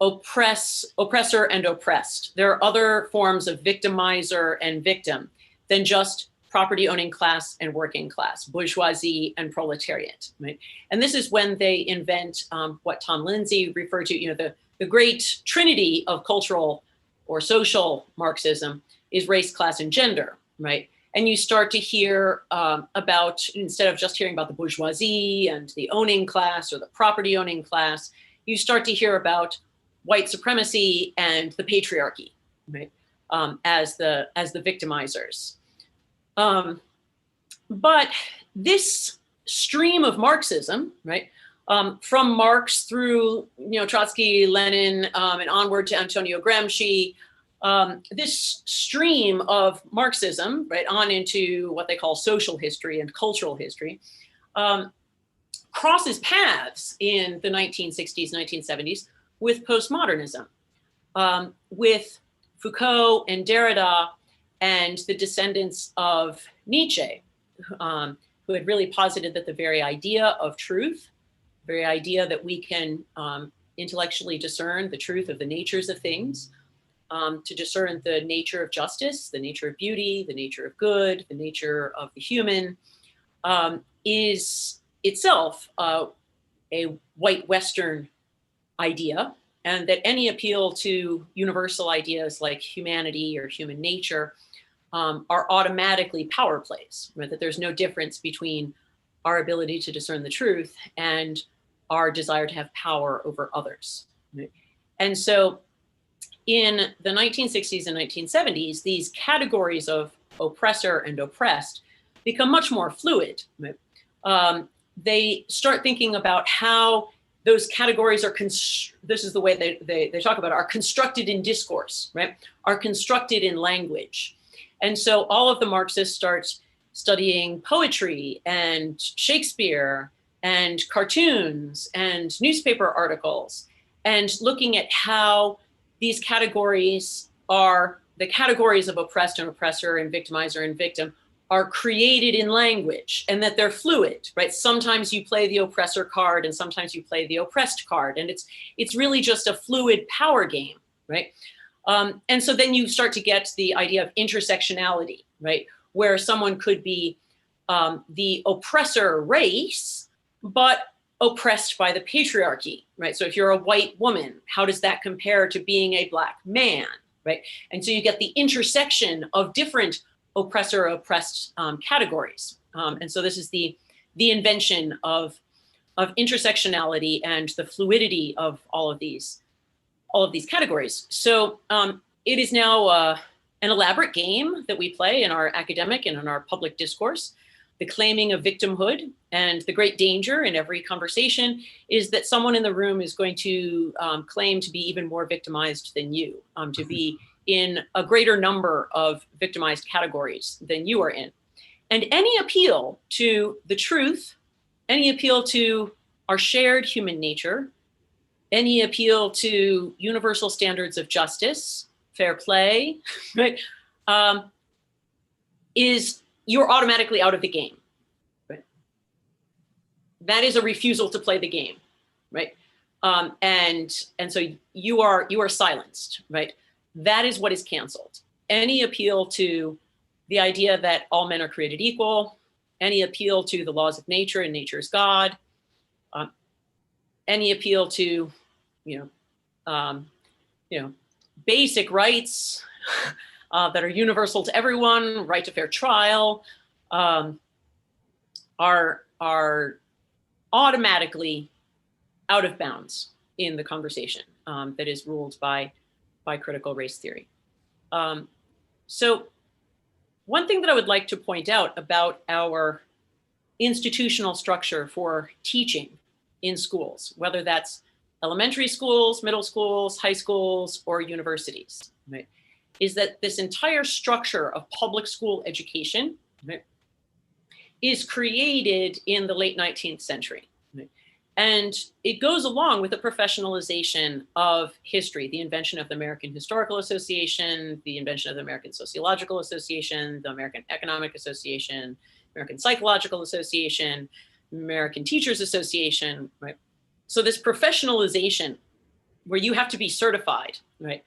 oppressor and oppressed. There are other forms of victimizer and victim than just property owning class and working class, bourgeoisie and proletariat, right? And this is when they invent what Tom Lindsey referred to, the great trinity of cultural or social Marxism is race, class, and gender, right? And you start to hear about, instead of just hearing about the bourgeoisie and the owning class or the property owning class, you start to hear about white supremacy and the patriarchy, right? As the victimizers. But this stream of Marxism, right, from Marx through Trotsky, Lenin, and onward to Antonio Gramsci, this stream of Marxism, right, on into what they call social history and cultural history, crosses paths in the 1960s, 1970s with postmodernism, with Foucault and Derrida and the descendants of Nietzsche, who had really posited that the very idea of truth, the very idea that we can intellectually discern the truth of the natures of things, to discern the nature of justice, the nature of beauty, the nature of good, the nature of the human, is itself a white Western idea, and that any appeal to universal ideas like humanity or human nature are automatically power plays, right? That there's no difference between our ability to discern the truth and our desire to have power over others, right? And so in the 1960s and 1970s, these categories of oppressor and oppressed become much more fluid, right? They start thinking about how those categories are, this is the way they talk about it, are constructed in discourse, right? Are constructed in language. And so all of the Marxists start studying poetry and Shakespeare and cartoons and newspaper articles and looking at how these categories are, the categories of oppressed and oppressor and victimizer and victim are created in language, and that they're fluid, right? Sometimes you play the oppressor card and sometimes you play the oppressed card, and it's really just a fluid power game, right? And so then you start to get the idea of intersectionality, right? Where someone could be the oppressor race, but oppressed by the patriarchy, right? So if you're a white woman, how does that compare to being a Black man, right? And so you get the intersection of different oppressor oppressed categories. And so this is the invention of intersectionality and the fluidity of all of these categories. So it is now an elaborate game that we play in our academic and in our public discourse. The claiming of victimhood, and the great danger in every conversation is that someone in the room is going to claim to be even more victimized than you, to be in a greater number of victimized categories than you are in. And any appeal to the truth, any appeal to our shared human nature, any appeal to universal standards of justice, fair play, right, is you're automatically out of the game. Right? That is a refusal to play the game, right? And so you are silenced, right? That is what is canceled. Any appeal to the idea that all men are created equal, any appeal to the laws of nature and nature's God, any appeal to, basic rights that are universal to everyone, right to fair trial, are automatically out of bounds in the conversation that is ruled by critical race theory. So one thing that I would like to point out about our institutional structure for teaching in schools, whether that's elementary schools, middle schools, high schools, or universities, right, is that this entire structure of public school education, right, is created in the late 19th century. Right? And it goes along with the professionalization of history, the invention of the American Historical Association, the invention of the American Sociological Association, the American Economic Association, American Psychological Association, American Teachers Association, right? So this professionalization where you have to be certified, right?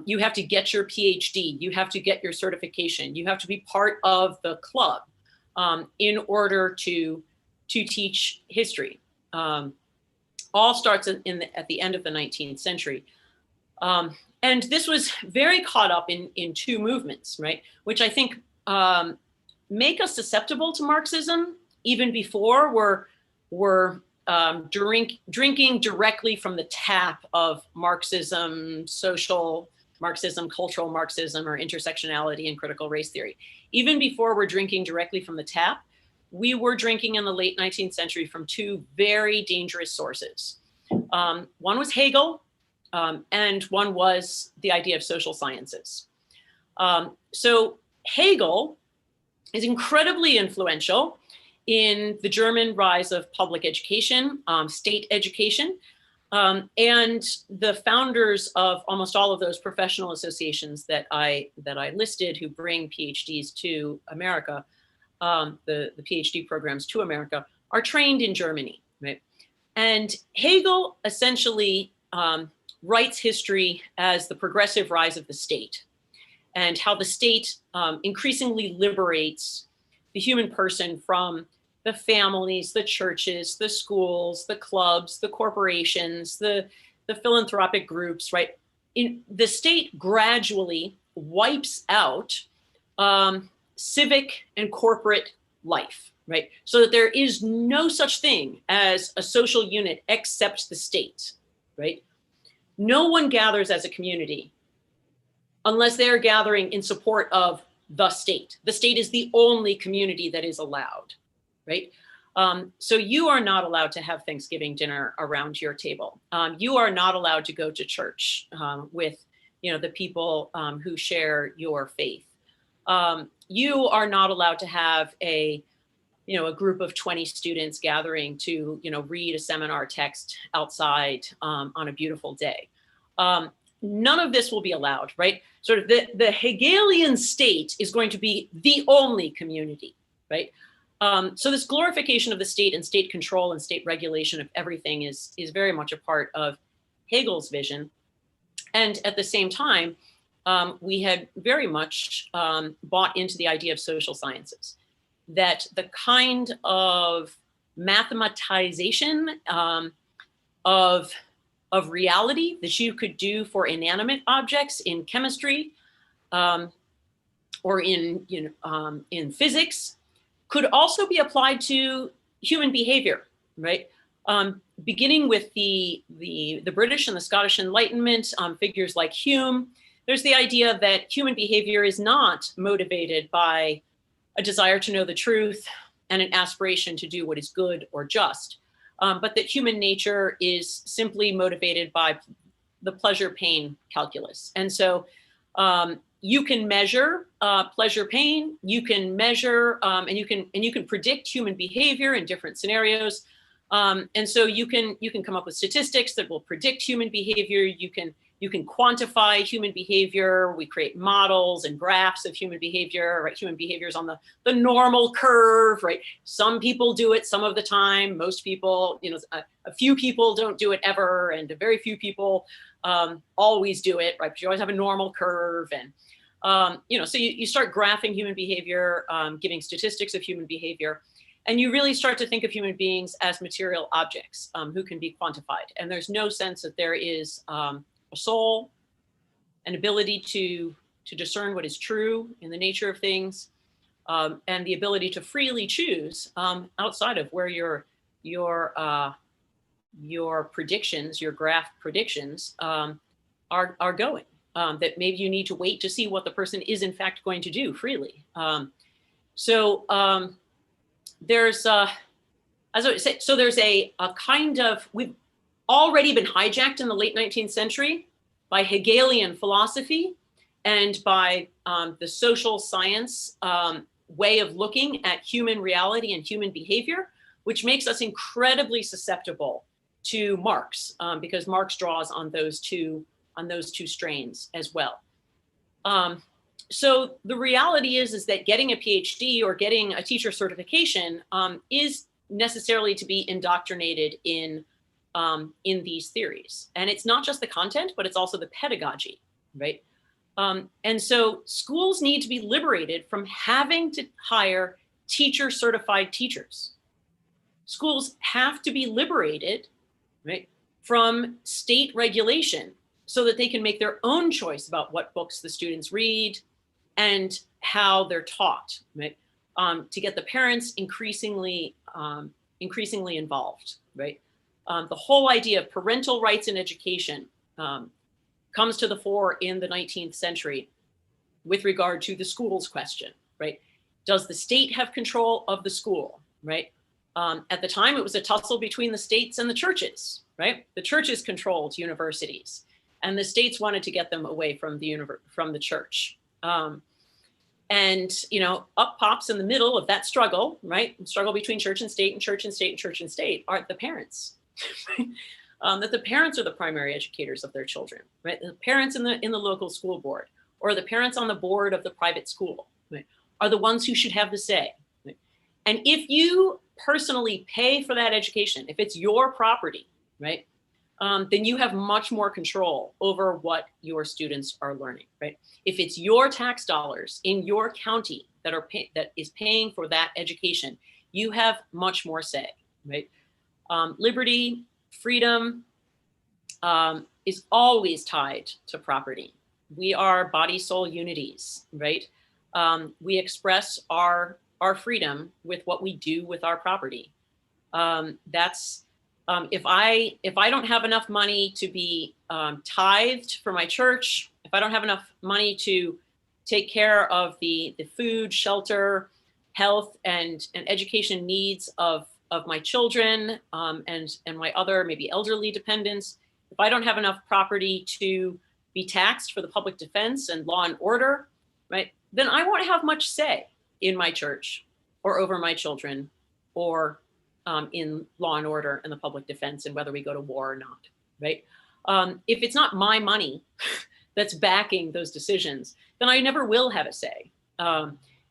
You have to get your PhD, you have to get your certification, you have to be part of the club in order to teach history. All starts at the end of the 19th century. And this was very caught up in two movements, right? Which I think make us susceptible to Marxism even before we're drinking directly from the tap of Marxism, social Marxism, cultural Marxism, or intersectionality and critical race theory. Even before we're drinking directly from the tap, we were drinking in the late 19th century from two very dangerous sources. One was Hegel, and one was the idea of social sciences. So Hegel is incredibly influential in the German rise of public education, state education, and the founders of almost all of those professional associations that I listed who bring PhDs to America, the PhD programs to America, are trained in Germany, right? And Hegel essentially writes history as the progressive rise of the state and how the state increasingly liberates the human person from the families, the churches, the schools, the clubs, the corporations, the philanthropic groups, right? The state gradually wipes out civic and corporate life, right? So that there is no such thing as a social unit except the state, right? No one gathers as a community unless they're gathering in support of the state. The state is the only community that is allowed, right? So you are not allowed to have Thanksgiving dinner around your table. You are not allowed to go to church with, the people who share your faith. You are not allowed to have a group of 20 students gathering to, read a seminar text outside on a beautiful day. None of this will be allowed, right? Sort of the Hegelian state is going to be the only community, right? So this glorification of the state and state control and state regulation of everything is very much a part of Hegel's vision. And at the same time, we had very much bought into the idea of social sciences, that the kind of mathematization of reality that you could do for inanimate objects in chemistry or in physics could also be applied to human behavior, right? Beginning with the British and the Scottish Enlightenment, figures like Hume, there's the idea that human behavior is not motivated by a desire to know the truth and an aspiration to do what is good or just, but that human nature is simply motivated by the pleasure-pain calculus. And so you can measure pleasure pain, you can measure and you can predict human behavior in different scenarios. And so you can come up with statistics that will predict human behavior. You can quantify human behavior. We create models and graphs of human behavior, right? Human behavior is on the normal curve, right? Some people do it some of the time. Most people, a few people don't do it ever, and a very few people always do it, right? But you always have a normal curve, and so you start graphing human behavior, giving statistics of human behavior, and you really start to think of human beings as material objects who can be quantified. And there's no sense that there is a soul, an ability to discern what is true in the nature of things, and the ability to freely choose outside of where your your predictions, your graph predictions, are going. That maybe you need to wait to see what the person is in fact going to do freely. There's as I say, so there's a kind of, we've already been hijacked in the late 19th century by Hegelian philosophy and by the social science way of looking at human reality and human behavior, which makes us incredibly susceptible to Marx, because Marx draws on those two strains as well. So the reality is that getting a PhD or getting a teacher certification is necessarily to be indoctrinated in these theories. And it's not just the content, but it's also the pedagogy, right? And so schools need to be liberated from having to hire teacher certified teachers. Schools have to be liberated, right, from state regulation so that they can make their own choice about what books the students read and how they're taught, right? To get the parents increasingly involved, right? The whole idea of parental rights in education comes to the fore in the 19th century with regard to the schools question, right? Does the state have control of the school, right? At the time, it was a tussle between the states and the churches, right? The churches controlled universities, and the states wanted to get them away from the church. And up pops in the middle of that struggle, right? Struggle between church and state and church and state and church and state are the parents. That the parents are the primary educators of their children, right? The parents in the local school board, or the parents on the board of the private school, right, are the ones who should have the say. Right? And if you personally pay for that education, if it's your property, right, then you have much more control over what your students are learning, right? If it's your tax dollars in your county that is paying for that education, you have much more say, right? Liberty, freedom is always tied to property. We are body soul unities, right? We express our freedom with what we do with our property. If I don't have enough money to be tithed for my church, if I don't have enough money to take care of the food, shelter, health, and education needs of my children and my other maybe elderly dependents, if I don't have enough property to be taxed for the public defense and law and order, right, then I won't have much say in my church or over my children or in law and order and the public defense and whether we go to war or not, right? If it's not my money that's backing those decisions, then I never will have a say.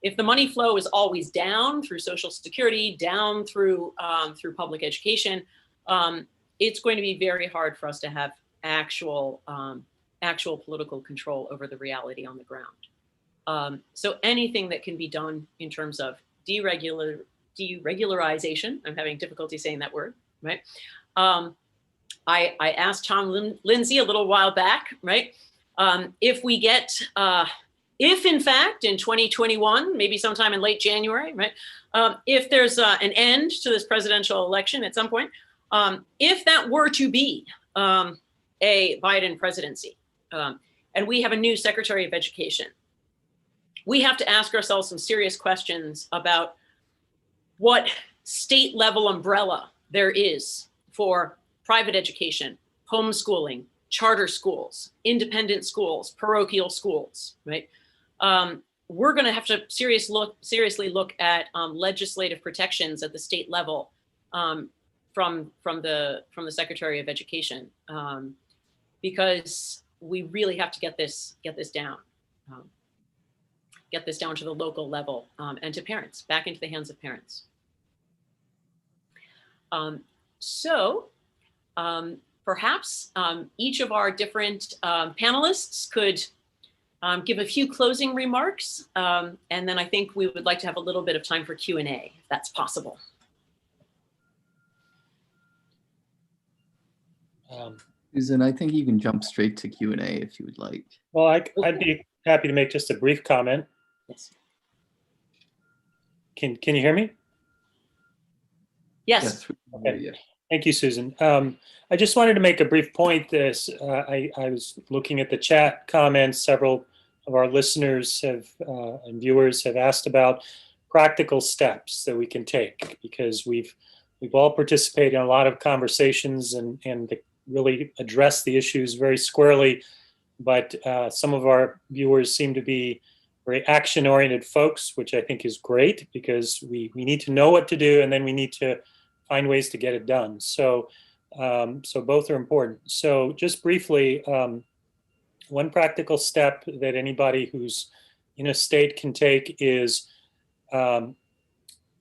If the money flow is always down through Social Security, down through public education, it's going to be very hard for us to have actual political control over the reality on the ground. So anything that can be done in terms of deregularization, I'm having difficulty saying that word, right? I asked Tom Lindsey a little while back, right? If we get, if in fact in 2021, maybe sometime in late January, right? If there's an end to this presidential election at some point, if that were to be a Biden presidency, and we have a new Secretary of Education, we have to ask ourselves some serious questions about what state level umbrella there is for private education, homeschooling, charter schools, independent schools, parochial schools, right? We're going to have to seriously look at legislative protections at the state level from the Secretary of Education, because we really have to get this down. Get this down to the local level and to parents, back into the hands of parents. Perhaps each of our different panelists could give a few closing remarks, and then I think we would like to have a little bit of time for Q&A, if that's possible. Susan, I think you can jump straight to Q&A if you would like. Well, I'd be happy to make just a brief comment. Yes. Can you hear me? Yes. we can hear you. Thank you, Susan. I just wanted to make a brief point. I was looking at the chat comments. Several of our listeners have and viewers have asked about practical steps that we can take, because we've all participated in a lot of conversations and really addressed the issues very squarely. But some of our viewers seem to be very action-oriented folks, which I think is great, because we need to know what to do, and then we need to find ways to get it done. So both are important. So just briefly, one practical step that anybody who's in a state can take is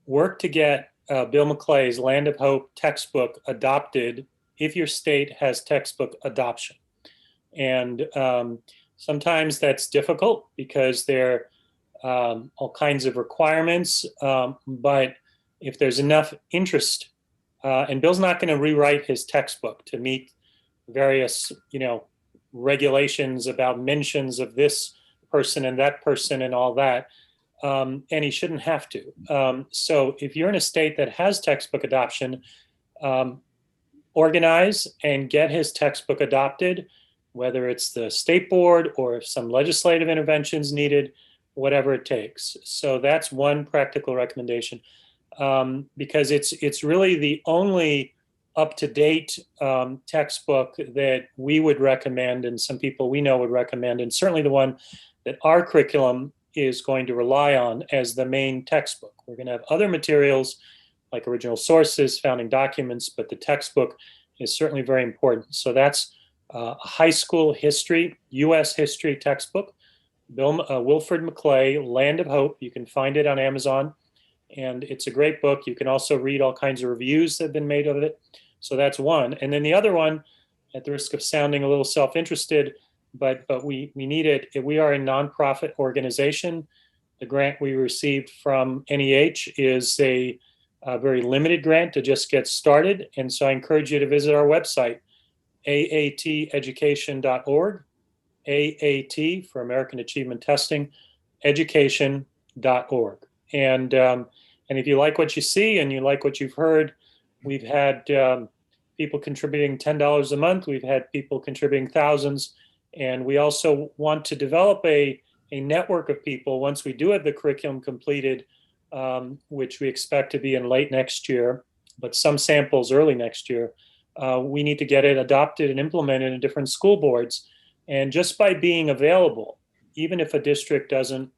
work to get Bill McClay's Land of Hope textbook adopted if your state has textbook adoption. And sometimes that's difficult because there are all kinds of requirements, but if there's enough interest, and Bill's not going to rewrite his textbook to meet various, regulations about mentions of this person and that person and all that, and he shouldn't have to. So if you're in a state that has textbook adoption, organize and get his textbook adopted, whether it's the state board or if some legislative interventions needed, whatever it takes. So that's one practical recommendation, because it's really the only up-to-date textbook that we would recommend, and some people we know would recommend, and certainly the one that our curriculum is going to rely on as the main textbook. We're going to have other materials like original sources, founding documents, but the textbook is certainly very important. So that's a high school history, U.S. history textbook, Wilfred McClay, Land of Hope. You can find it on Amazon, and it's a great book. You can also read all kinds of reviews that have been made of it. So that's one. And then the other one, at the risk of sounding a little self-interested, but we need it. We are a nonprofit organization. The grant we received from NEH is a very limited grant to just get started. And so I encourage you to visit our website, aateducation.org, AAT for American Achievement Testing, education.org. And if you like what you see and you like what you've heard, we've had people contributing $10 a month. We've had people contributing thousands. And we also want to develop a network of people once we do have the curriculum completed, which we expect to be in late next year, but some samples early next year. We need to get it adopted and implemented in different school boards. And just by being available, even if a district doesn't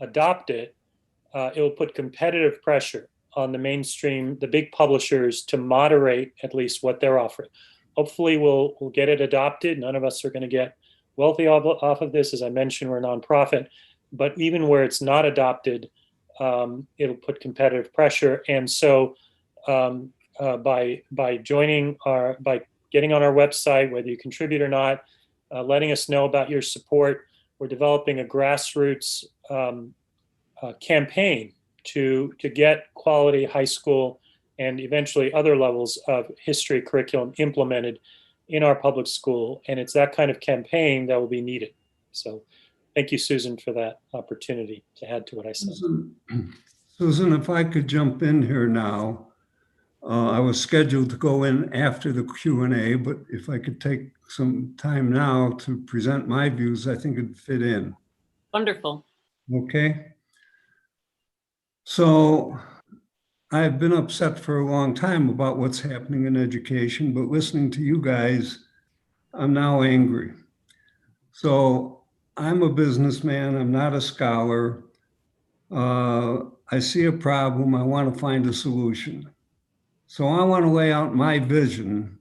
adopt it, it will put competitive pressure on the mainstream, the big publishers, to moderate at least what they're offering. Hopefully we'll get it adopted. None of us are going to get wealthy off of this. As I mentioned, we're a nonprofit, but even where it's not adopted, it'll put competitive pressure. And so by getting on our website, whether you contribute or not, letting us know about your support, we're developing a grassroots campaign to get quality high school and eventually other levels of history curriculum implemented in our public school. And it's that kind of campaign that will be needed. So thank you, Susan, for that opportunity to add to what I said. Susan, if I could jump in here now. I was scheduled to go in after the Q&A, but if I could take some time now to present my views, I think it'd fit in. Wonderful. Okay. So I've been upset for a long time about what's happening in education, but listening to you guys, I'm now angry. So I'm a businessman, I'm not a scholar. I see a problem, I want to find a solution. So I want to lay out my vision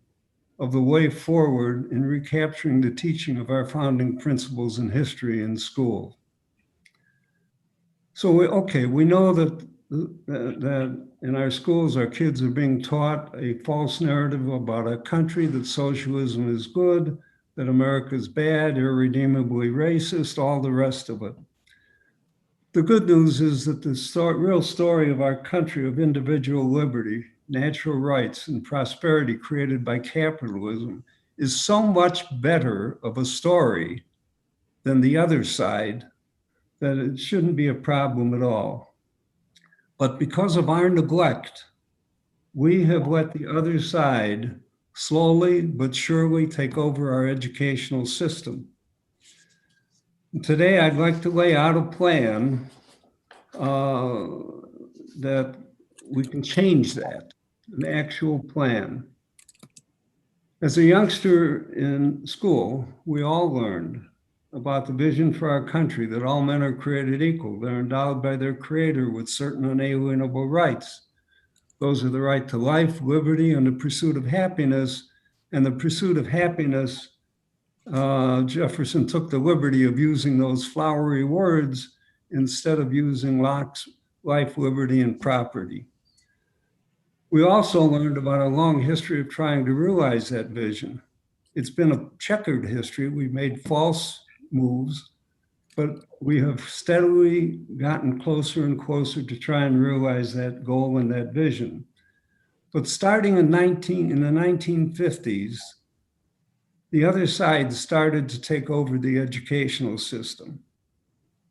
of the way forward in recapturing the teaching of our founding principles in history in school. So we know that in our schools, our kids are being taught a false narrative about a country, that socialism is good, that America is bad, irredeemably racist, all the rest of it. The good news is that the real story of our country of individual liberty, natural rights, and prosperity created by capitalism is so much better of a story than the other side that it shouldn't be a problem at all. But because of our neglect we have let the other side slowly but surely take over our educational system. Today, I'd like to lay out a plan that we can change that, an actual plan. As a youngster in school, we all learned about the vision for our country, that all men are created equal. They're endowed by their creator with certain unalienable rights. Those are the right to life, liberty, and the pursuit of happiness. And the pursuit of happiness, Jefferson took the liberty of using those flowery words instead of using Locke's life, liberty, and property. We also learned about a long history of trying to realize that vision. It's been a checkered history. We've made false moves, but we have steadily gotten closer and closer to try and realize that goal and that vision. But starting in the 1950s, the other side started to take over the educational system.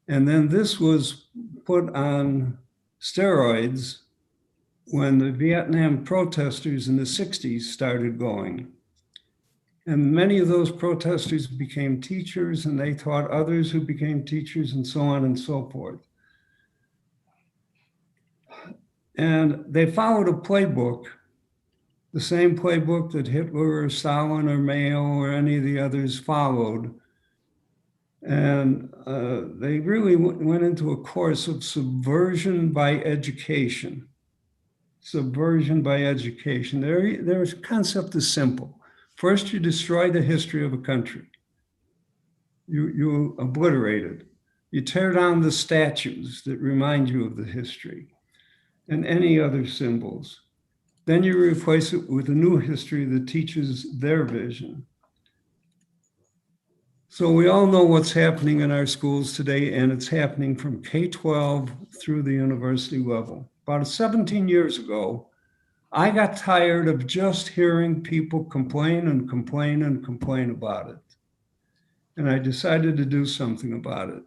And then this was put on steroids when the Vietnam protesters in the 60s started going. And many of those protesters became teachers, and they taught others who became teachers, and so on and so forth. And they followed a playbook, the same playbook that Hitler or Stalin or Mayo or any of the others followed. And they really went into a course of subversion by education. Subversion by education. Their concept is simple. First, you destroy the history of a country. You obliterate it. You tear down the statues that remind you of the history and any other symbols. Then you replace it with a new history that teaches their vision. So we all know what's happening in our schools today, and it's happening from K-12 through the university level. About 17 years ago, I got tired of just hearing people complain and complain and complain about it. And I decided to do something about it.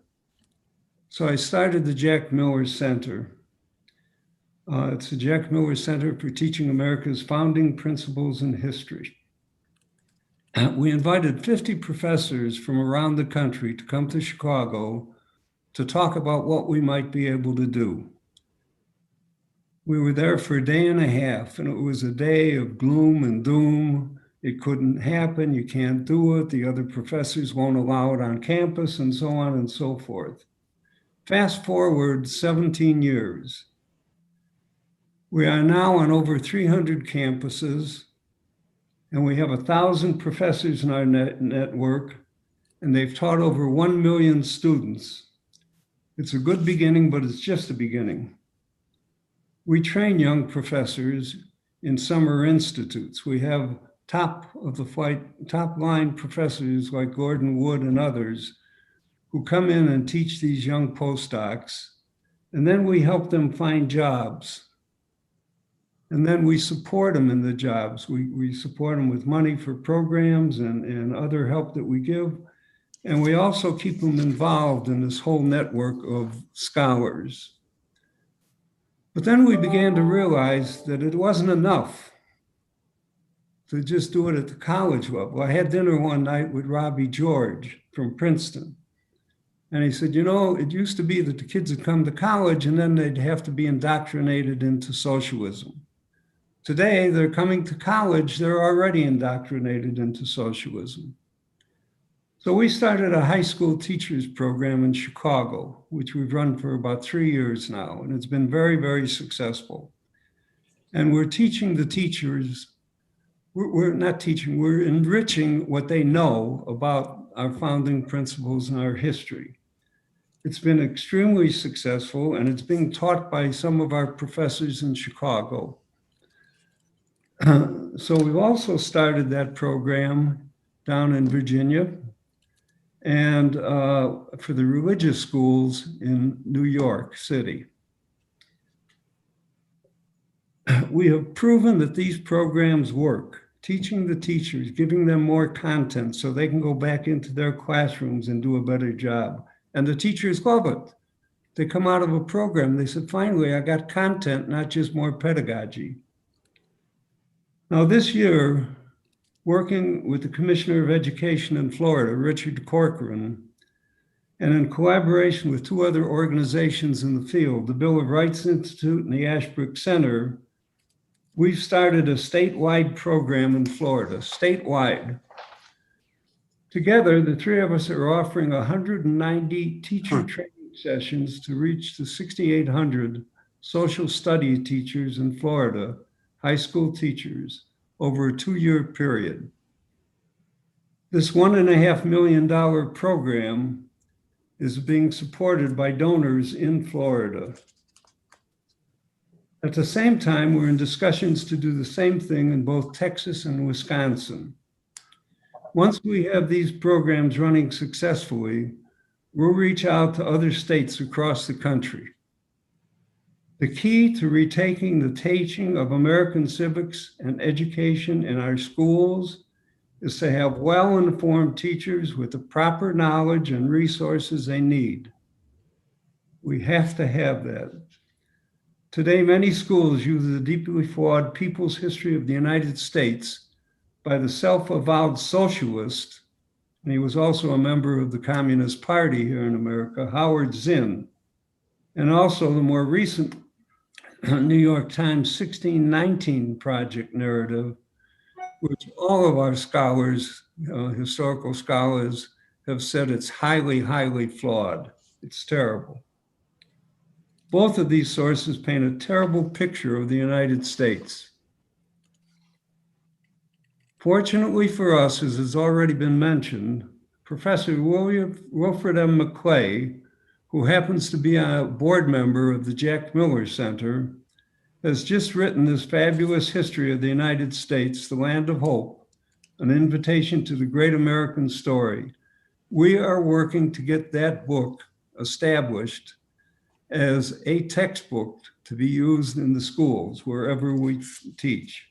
So I started the Jack Miller Center. It's the Jack Miller Center for Teaching America's Founding Principles in History. We invited 50 professors from around the country to come to Chicago to talk about what we might be able to do. We were there for a day and a half, and it was a day of gloom and doom. It couldn't happen, you can't do it, the other professors won't allow it on campus, and so on and so forth. Fast forward 17 years. We are now on over 300 campuses, and we have 1,000 professors in our network, and they've taught over 1 million students. It's a good beginning, but it's just a beginning. We train young professors in summer institutes. We have top line professors like Gordon Wood and others who come in and teach these young postdocs, and then we help them find jobs. And then we support them in the jobs. We support them with money for programs and other help that we give. And we also keep them involved in this whole network of scholars. But then we began to realize that it wasn't enough to just do it at the college level. I had dinner one night with Robbie George from Princeton. And he said, you know, it used to be that the kids would come to college and then they'd have to be indoctrinated into socialism. Today, they're coming to college, they're already indoctrinated into socialism. So we started a high school teachers program in Chicago, which we've run for about 3 years now, and it's been very, very successful. And we're teaching the teachers, we're not teaching, we're enriching what they know about our founding principles and our history. It's been extremely successful, and it's being taught by some of our professors in Chicago. So we've also started that program down in Virginia and for the religious schools in New York City. We have proven that these programs work, teaching the teachers, giving them more content so they can go back into their classrooms and do a better job. And the teachers love it. They come out of a program, they said, finally, I got content, not just more pedagogy. Now this year, working with the Commissioner of Education in Florida, Richard Corcoran, and in collaboration with two other organizations in the field, the Bill of Rights Institute and the Ashbrook Center, we've started a statewide program in Florida, statewide. Together, the three of us are offering 190 teacher training sessions to reach the 6,800 social study teachers in Florida, high school teachers, over a 2-year period. This $1.5 million program is being supported by donors in Florida. At the same time, we're in discussions to do the same thing in both Texas and Wisconsin. Once we have these programs running successfully, we'll reach out to other states across the country. The key to retaking the teaching of American civics and education in our schools is to have well-informed teachers with the proper knowledge and resources they need. We have to have that. Today, many schools use the deeply flawed People's History of the United States by the self-avowed socialist, and he was also a member of the Communist Party here in America, Howard Zinn, and also the more recent New York Times 1619 Project narrative, which all of our scholars, historical scholars, have said it's highly, highly flawed. It's terrible. Both of these sources paint a terrible picture of the United States. Fortunately for us, as has already been mentioned, Professor Wilfred M. McClay, who happens to be a board member of the Jack Miller Center, has just written this fabulous history of the United States, The Land of Hope, an invitation to the great American story. We are working to get that book established as a textbook to be used in the schools wherever we teach.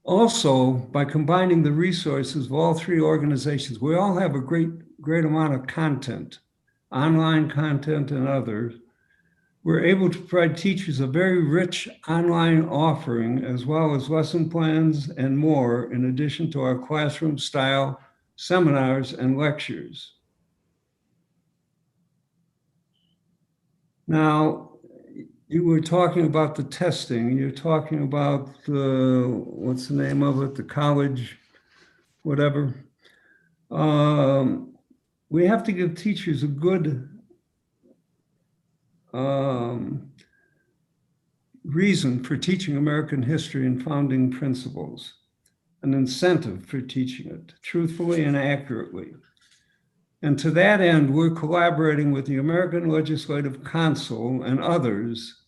Also, by combining the resources of all three organizations, we all have a great amount of content, online content and others. We're able to provide teachers a very rich online offering, as well as lesson plans and more, in addition to our classroom style seminars and lectures. Now, you were talking about the testing. You're talking about the, what's the name of it? The college, whatever. We have to give teachers a good reason for teaching American history and founding principles, an incentive for teaching it truthfully and accurately. And to that end, we're collaborating with the American Legislative Council and others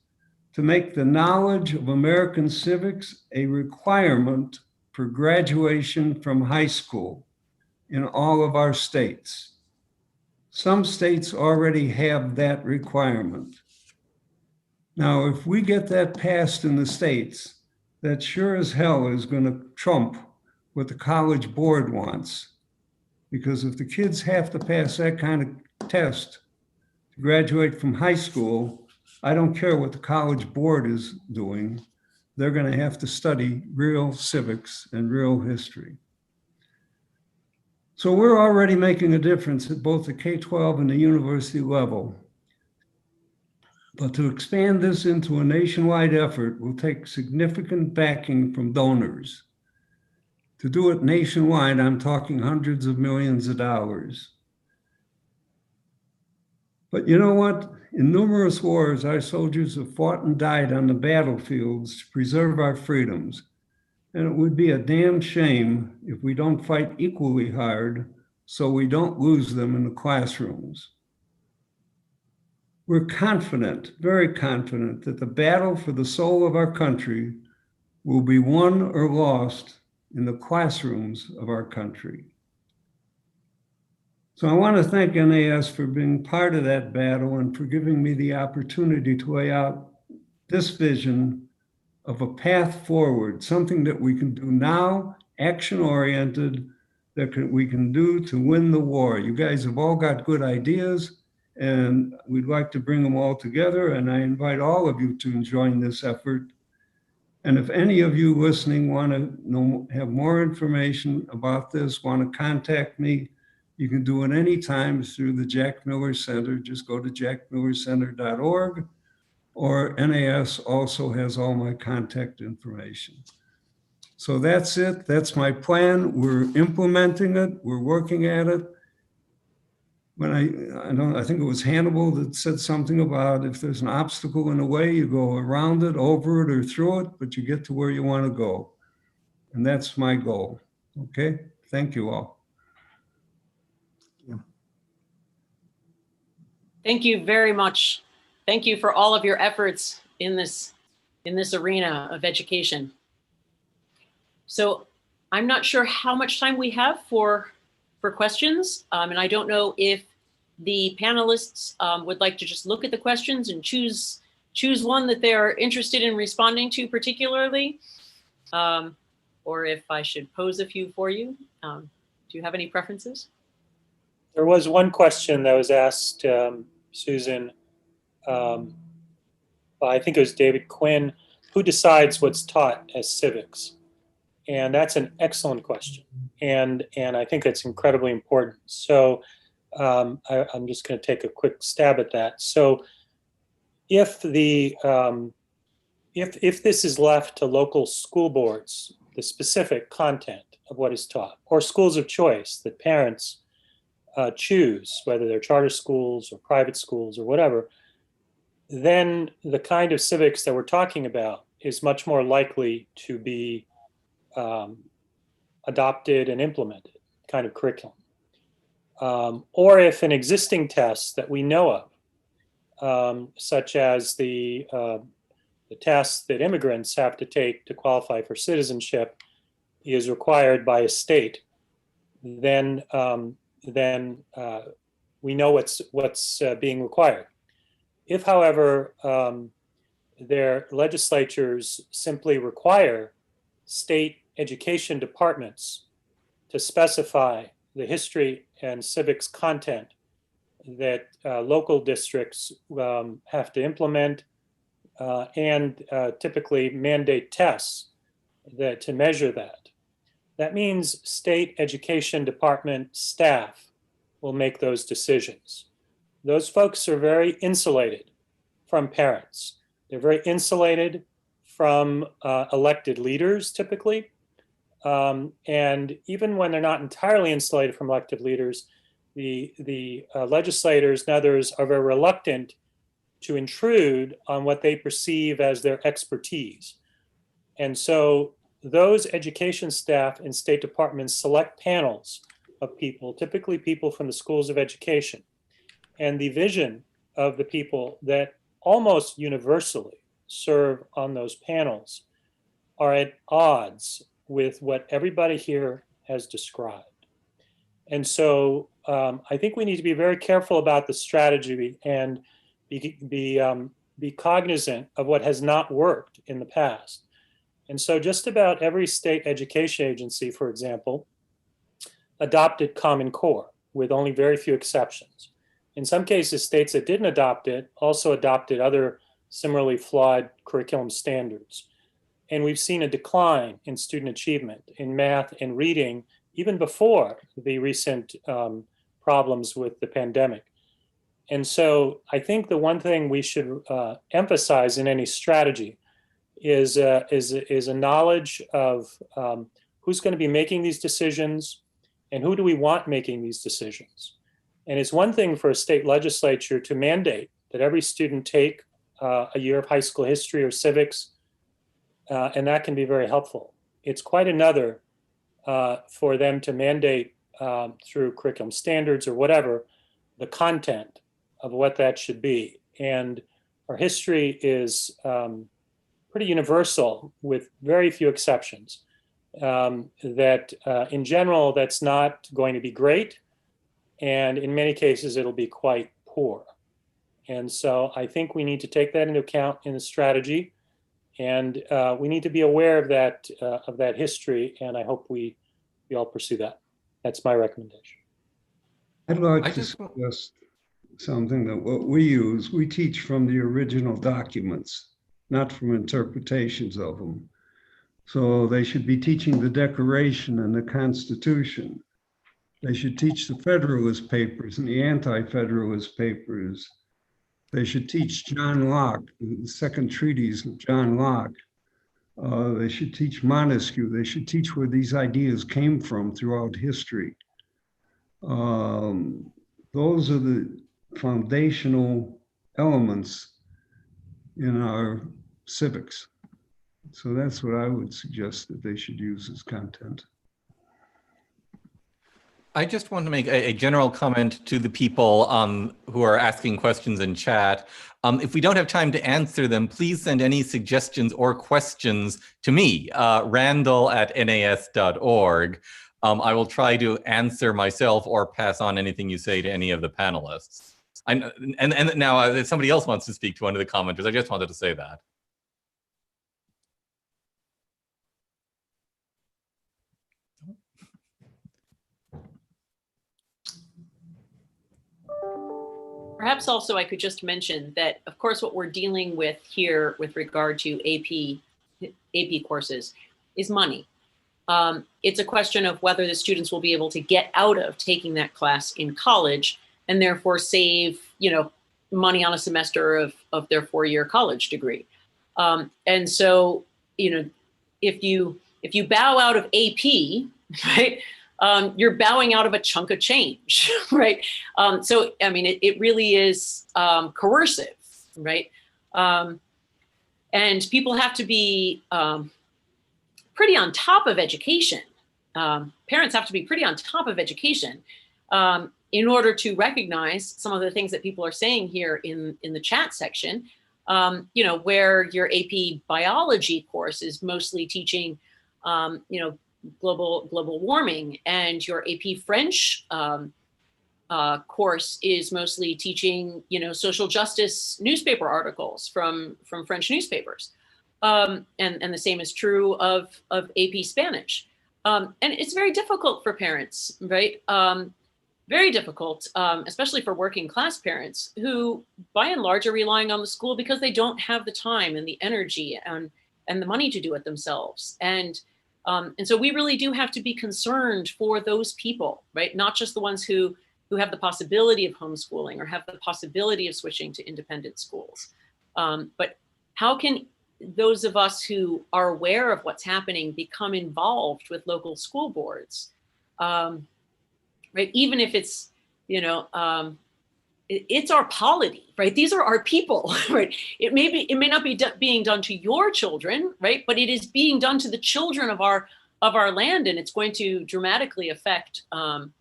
to make the knowledge of American civics a requirement for graduation from high school in all of our states. Some states already have that requirement. Now, if we get that passed in the states, that sure as hell is going to trump what the College Board wants. Because if the kids have to pass that kind of test to graduate from high school, I don't care what the College Board is doing, they're going to have to study real civics and real history. So we're already making a difference at both the K-12 and the university level. But to expand this into a nationwide effort will take significant backing from donors. To do it nationwide, I'm talking hundreds of millions of dollars. But you know what? In numerous wars, our soldiers have fought and died on the battlefields to preserve our freedoms. And it would be a damn shame if we don't fight equally hard so we don't lose them in the classrooms. We're confident, very confident, that the battle for the soul of our country will be won or lost in the classrooms of our country. So I want to thank NAS for being part of that battle and for giving me the opportunity to lay out this vision of a path forward, something that we can do now, action-oriented, that we can do to win the war. You guys have all got good ideas, and we'd like to bring them all together, and I invite all of you to join this effort. And if any of you listening want to have more information about this, want to contact me, you can do it anytime through the Jack Miller Center. Just go to jackmillercenter.org, or NAS also has all my contact information. So that's it. That's my plan. We're implementing it. We're working at it. When I think it was Hannibal that said something about if there's an obstacle in the way, you go around it, over it, or through it, but you get to where you want to go. And that's my goal. Okay, thank you all. Thank you very much. Thank you for all of your efforts in this arena of education. So I'm not sure how much time we have for questions. And I don't know if the panelists would like to just look at the questions and choose one that they are interested in responding to particularly, or if I should pose a few for you. Do you have any preferences? There was one question that was asked, Susan, I think it was David Quinn, who decides what's taught as civics? And that's an excellent question. And I think that's incredibly important. So I'm just going to take a quick stab at that. So if this is left to local school boards, the specific content of what is taught, or schools of choice that parents choose, whether they're charter schools or private schools or whatever, then the kind of civics that we're talking about is much more likely to be adopted and implemented kind of curriculum. Or if an existing test that we know of, such as the test that immigrants have to take to qualify for citizenship, is required by a state, then we know what's being required. If, however, their legislatures simply require state education departments to specify the history and civics content that local districts have to implement, and typically mandate tests to measure that. That means state education department staff will make those decisions. Those folks are very insulated from parents. They're very insulated from elected leaders typically. And even when they're not entirely insulated from elected leaders, the legislators and others are very reluctant to intrude on what they perceive as their expertise. And so those education staff and state departments select panels of people, typically people from the schools of education. And the vision of the people that almost universally serve on those panels are at odds with what everybody here has described. And so I think we need to be very careful about the strategy and be cognizant of what has not worked in the past. And so just about every state education agency, for example, adopted Common Core with only very few exceptions. In some cases, states that didn't adopt it also adopted other similarly flawed curriculum standards. And we've seen a decline in student achievement in math and reading even before the recent problems with the pandemic. And so I think the one thing we should emphasize in any strategy is a knowledge of who's going to be making these decisions and who do we want making these decisions. And it's one thing for a state legislature to mandate that every student take a year of high school history or civics, and that can be very helpful. It's quite another for them to mandate through curriculum standards or whatever, the content of what that should be. And our history is pretty universal with very few exceptions. That in general, that's not going to be great. And in many cases, it'll be quite poor. And so I think we need to take that into account in the strategy. And we need to be aware of that history. And I hope we all pursue that. That's my recommendation. I'd like to suggest something that what we use, we teach from the original documents. not from interpretations of them. So they should be teaching the Declaration and the Constitution. They should teach the Federalist Papers and the Anti-Federalist Papers. They should teach John Locke, the second treatise of John Locke. They should teach Montesquieu. They should teach where these ideas came from throughout history. Those are the foundational elements in our civics. So that's what I would suggest that they should use as content. I just want to make a general comment to the people who are asking questions in chat. If we don't have time to answer them, please send any suggestions or questions to me, randall@nas.org. I will try to answer myself or pass on anything you say to any of the panelists. And now if somebody else wants to speak to one of the commenters, I just wanted to say that. Perhaps also I could just mention that, of course, what we're dealing with here with regard to AP courses is money. It's a question of whether the students will be able to get out of taking that class in college and therefore save, money on a semester of their 4-year college degree. And so, if you bow out of AP, right, you're bowing out of a chunk of change, right? So, I mean, it really is coercive, right? And people have to be pretty on top of education. Parents have to be pretty on top of education in order to recognize some of the things that people are saying here in the chat section, where your AP biology course is mostly teaching, global warming, and your AP French course is mostly teaching, social justice newspaper articles from French newspapers. And the same is true of AP Spanish. And it's very difficult for parents, right? Very difficult, especially for working class parents who by and large are relying on the school because they don't have the time and the energy and the money to do it themselves. And so we really do have to be concerned for those people, right? Not just the ones who have the possibility of homeschooling or have the possibility of switching to independent schools. But how can those of us who are aware of what's happening become involved with local school boards? Right? Even if it's, it's our polity, right? These are our people, right? It may not be being done to your children, right? But it is being done to the children of our land, and it's going to dramatically affect the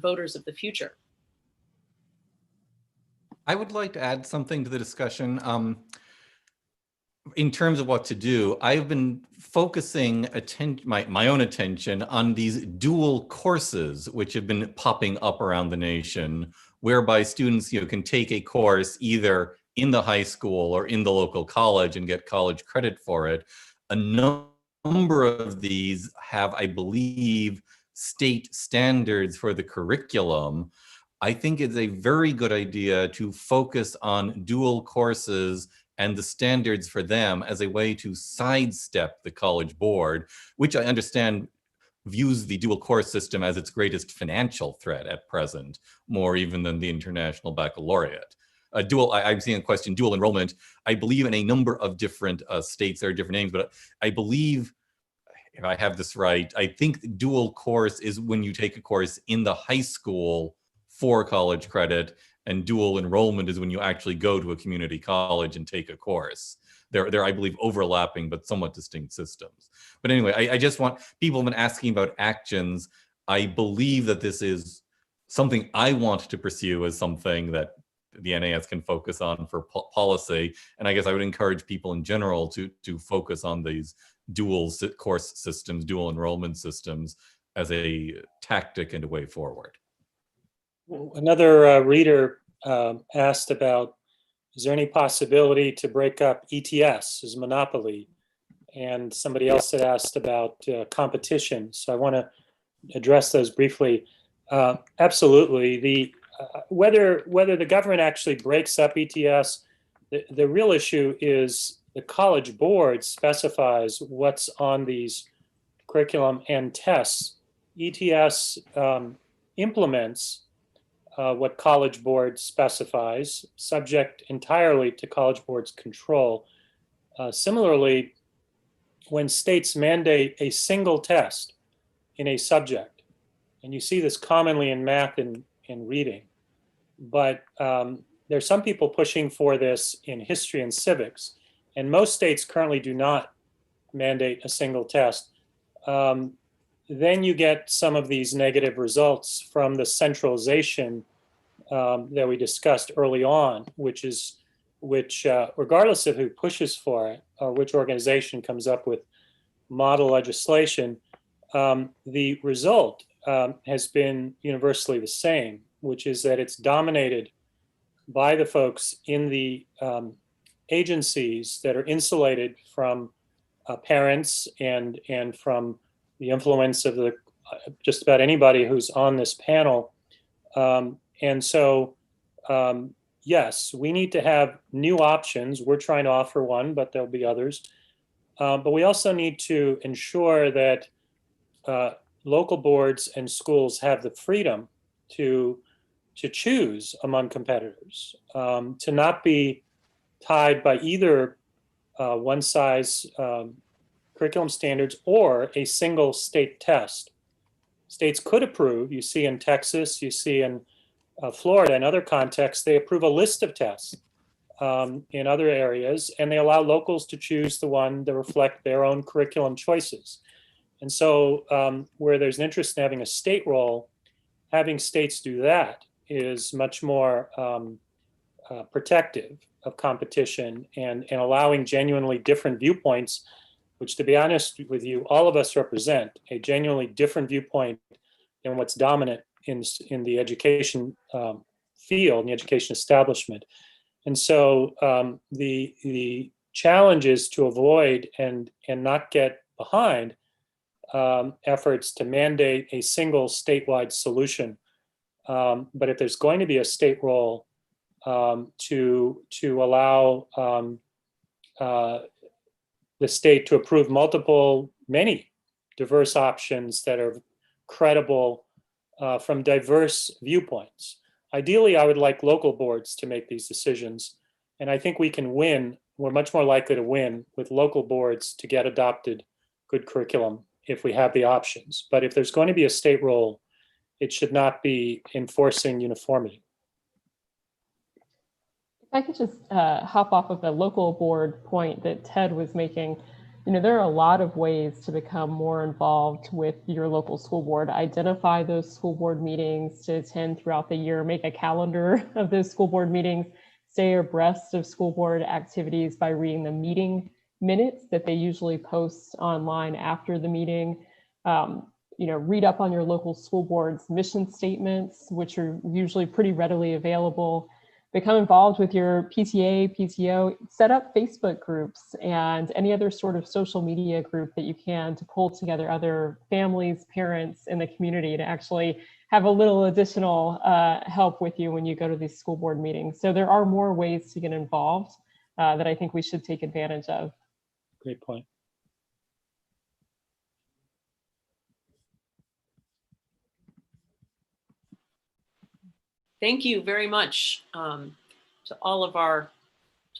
voters of the future. I would like to add something to the discussion. In terms of what to do, I've been focusing my own attention on these dual courses, which have been popping up around the nation, whereby students can take a course either in the high school or in the local college and get college credit for it. A number of these have, I believe, state standards for the curriculum. I think it's a very good idea to focus on dual courses and the standards for them as a way to sidestep the College Board, which I understand views the dual course system as its greatest financial threat at present, more even than the International Baccalaureate. I'm seeing a question, dual enrollment. I believe in a number of different states, there are different names, but I believe, if I have this right, I think dual course is when you take a course in the high school for college credit, and dual enrollment is when you actually go to a community college and take a course. They're I believe, overlapping but somewhat distinct systems. But anyway, I just want, people have been asking about actions. I believe that this is something I want to pursue as something that the NAS can focus on for policy. And I guess I would encourage people in general to focus on these dual course systems, dual enrollment systems as a tactic and a way forward. Another reader asked about, is there any possibility to break up ETS as monopoly? And somebody else had asked about competition. So I want to address those briefly. Absolutely. Whether the government actually breaks up ETS The real issue is the College Board specifies what's on these curriculum and tests. ETS implements what College Board specifies, subject entirely to College Board's control. Similarly, when states mandate a single test in a subject, and you see this commonly in math and reading, but there's some people pushing for this in history and civics, and most states currently do not mandate a single test. Then you get some of these negative results from the centralization that we discussed early on, which regardless of who pushes for it or which organization comes up with model legislation, the result has been universally the same, which is that it's dominated by the folks in the agencies that are insulated from parents and from the influence of the just about anybody who's on this panel. And so, yes, we need to have new options. We're trying to offer one, but there'll be others. But we also need to ensure that local boards and schools have the freedom to choose among competitors, to not be tied by either one size curriculum standards or a single state test. States could approve, you see in Texas, you see in Florida and other contexts, they approve a list of tests in other areas, and they allow locals to choose the one that reflect their own curriculum choices. And so where there's an interest in having a state role, having states do that is much more protective of competition and allowing genuinely different viewpoints, which, to be honest with you, all of us represent a genuinely different viewpoint than what's dominant in the education field, in the education establishment. And so the challenge is to avoid and not get behind efforts to mandate a single statewide solution. But if there's going to be a state role to allow the state to approve many diverse options that are credible from diverse viewpoints. Ideally, I would like local boards to make these decisions. And I think we can win. We're much more likely to win with local boards to get adopted good curriculum if we have the options. But if there's going to be a state role, it should not be enforcing uniformity. If I could just hop off of the local board point that Ted was making, there are a lot of ways to become more involved with your local school board. Identify those school board meetings to attend throughout the year, make a calendar of those school board meetings, stay abreast of school board activities by reading the meeting minutes that they usually post online after the meeting. Read up on your local school board's mission statements, which are usually pretty readily available. Become involved with your PTA, PTO, set up Facebook groups and any other sort of social media group that you can to pull together other families, parents in the community to actually have a little additional help with you when you go to these school board meetings. So there are more ways to get involved that I think we should take advantage of. Great point. Thank you very much to all of our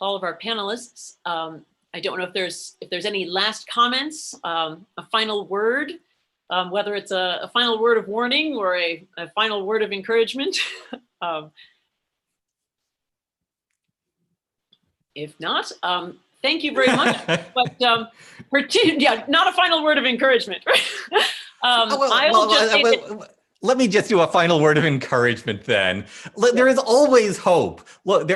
panelists. I don't know if there's any last comments, a final word, whether it's a final word of warning or a final word of encouragement. If not, thank you very much. But not a final word of encouragement. Let me just do a final word of encouragement then. There is always hope. Look,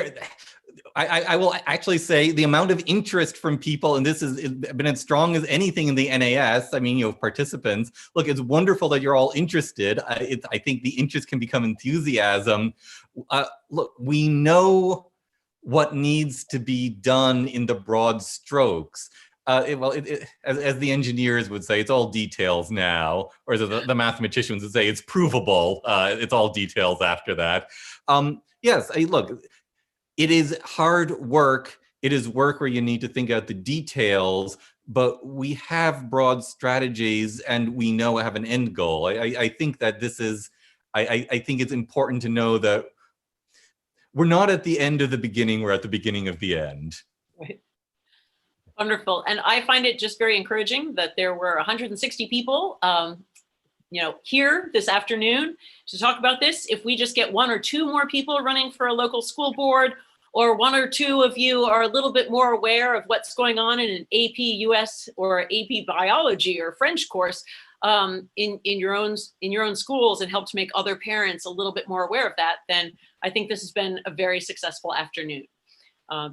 I will actually say the amount of interest from people, and this has been as strong as anything in the NAS. I mean, participants. Look, it's wonderful that you're all interested. I think the interest can become enthusiasm. Look, we know what needs to be done in the broad strokes. As the engineers would say, it's all details now, or as the mathematicians would say, it's provable. It's all details after that. Yes, look, it is hard work. It is work where you need to think out the details, but we have broad strategies and we know I have an end goal. I think that this is, I think it's important to know that we're not at the end of the beginning, we're at the beginning of the end. Right. Wonderful. And I find it just very encouraging that there were 160 people here this afternoon to talk about this. If we just get one or two more people running for a local school board, or one or two of you are a little bit more aware of what's going on in an AP US or AP biology or French course in your own schools, and help to make other parents a little bit more aware of that, then I think this has been a very successful afternoon.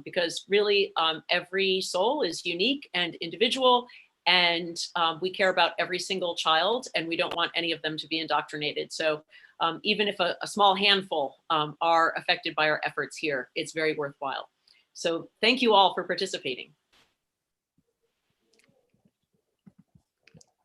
Because really every soul is unique and individual, and we care about every single child, and we don't want any of them to be indoctrinated. So even if a small handful are affected by our efforts here, it's very worthwhile. So thank you all for participating.